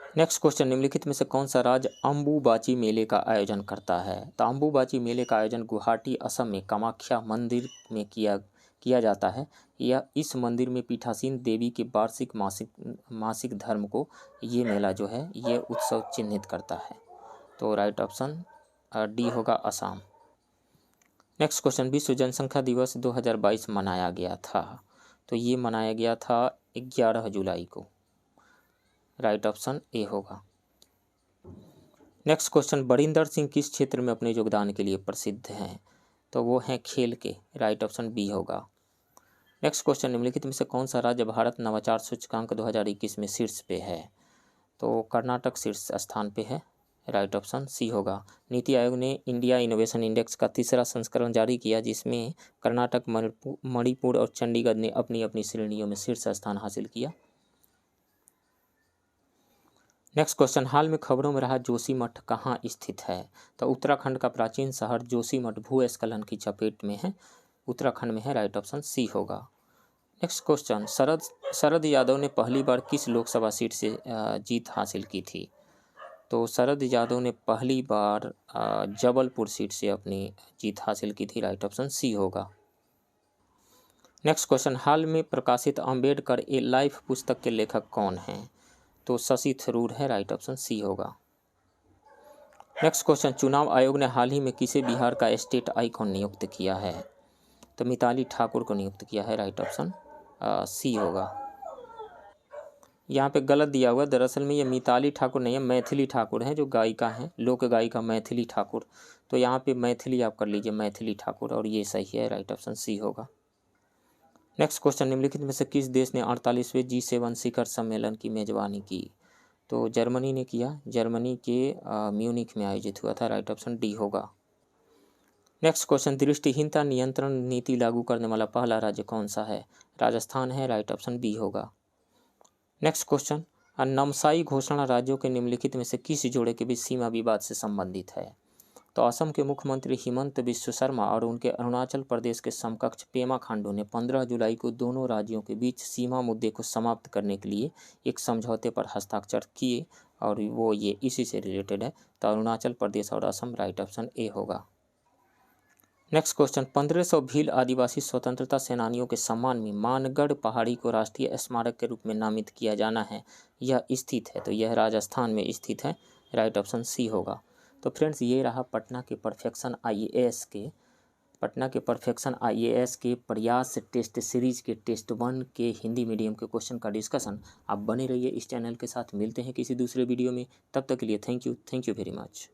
नेक्स्ट क्वेश्चन, निम्नलिखित में से कौन सा राज्य अम्बुबाची मेले का आयोजन करता है? तो अम्बुबाची मेले का आयोजन गुवाहाटी असम में कामाख्या मंदिर में किया जाता है। यह इस मंदिर में पीठासीन देवी के वार्षिक मासिक धर्म को ये मेला जो है ये उत्सव चिन्हित करता है। तो राइट ऑप्शन डी होगा, असम। नेक्स्ट क्वेश्चन, विश्व जनसंख्या दिवस 2022 मनाया गया था? तो ये मनाया गया था 11 जुलाई को, राइट ऑप्शन ए होगा। नेक्स्ट क्वेश्चन, बरिंदर सिंह किस क्षेत्र में अपने योगदान के लिए प्रसिद्ध हैं? तो वो हैं खेल के, राइट ऑप्शन बी होगा। नेक्स्ट क्वेश्चन, निम्नलिखित में से कौन सा राज्य भारत नवाचार सूचकांक 2021 में शीर्ष पे है? तो कर्नाटक शीर्ष स्थान पे है, राइट ऑप्शन सी होगा। नीति आयोग ने इंडिया इनोवेशन इंडेक्स का 3रा संस्करण जारी किया, जिसमें कर्नाटक, मणिपुर और चंडीगढ़ ने अपनी अपनी श्रेणियों में शीर्ष स्थान हासिल किया। नेक्स्ट क्वेश्चन, हाल में खबरों में रहा जोशीमठ कहाँ स्थित है? तो उत्तराखंड का प्राचीन शहर जोशीमठ भूस्खलन की चपेट में है, उत्तराखंड में है, राइट ऑप्शन सी होगा। नेक्स्ट क्वेश्चन, शरद यादव ने पहली बार किस लोकसभा सीट से जीत हासिल की थी? तो शरद यादव ने पहली बार जबलपुर सीट से अपनी जीत हासिल की थी, राइट ऑप्शन सी होगा। नेक्स्ट क्वेश्चन, हाल में प्रकाशित अम्बेडकर ए लाइफ पुस्तक के लेखक कौन हैं? तो शशि थरूर है, राइट ऑप्शन सी होगा। नेक्स्ट क्वेश्चन, चुनाव आयोग ने हाल ही में किसे बिहार का स्टेट आइकॉन नियुक्त किया है? तो मिताली ठाकुर को नियुक्त किया है, राइट ऑप्शन सी होगा। यहाँ पे गलत दिया हुआ, दरअसल में ये मिताली ठाकुर नहीं है, मैथिली ठाकुर हैं जो गायिका हैं, लोक गायिका मैथिली ठाकुर। तो यहाँ पे मैथिली आप कर लीजिए, मैथिली ठाकुर, और ये सही है, राइट ऑप्शन सी होगा। नेक्स्ट क्वेश्चन, निम्नलिखित में से किस देश ने 48वें G7 शिखर सम्मेलन की मेजबानी की? तो जर्मनी ने किया, जर्मनी के म्यूनिख में आयोजित हुआ था, राइट ऑप्शन डी होगा। नेक्स्ट क्वेश्चन, दृष्टिहीनता नियंत्रण नीति लागू करने वाला पहला राज्य कौन सा है? राजस्थान है, राइट ऑप्शन बी होगा। नेक्स्ट क्वेश्चन, नामसाई घोषणा राज्यों के निम्नलिखित में से किस जोड़े के बीच सीमा विवाद से संबंधित है? तो असम के मुख्यमंत्री हिमंत बिस्व शर्मा और उनके अरुणाचल प्रदेश के समकक्ष पेमा खांडू ने 15 जुलाई को दोनों राज्यों के बीच सीमा मुद्दे को समाप्त करने के लिए एक समझौते पर हस्ताक्षर किए और वो ये इसी से रिलेटेड है। तो अरुणाचल प्रदेश और असम, राइट ऑप्शन ए होगा। नेक्स्ट क्वेश्चन, 1500 भील आदिवासी स्वतंत्रता सेनानियों के सम्मान में मानगढ़ पहाड़ी को राष्ट्रीय स्मारक के रूप में नामित किया जाना है, यह स्थित है? तो यह राजस्थान में स्थित है, राइट ऑप्शन सी होगा। तो फ्रेंड्स, ये रहा पटना के परफेक्शन आईएएस के प्रयास टेस्ट सीरीज के टेस्ट 1 के हिंदी मीडियम के क्वेश्चन का डिस्कशन। आप बने रहिए इस चैनल के साथ, मिलते हैं किसी दूसरे वीडियो में, तब तक के लिए थैंक यू वेरी मच।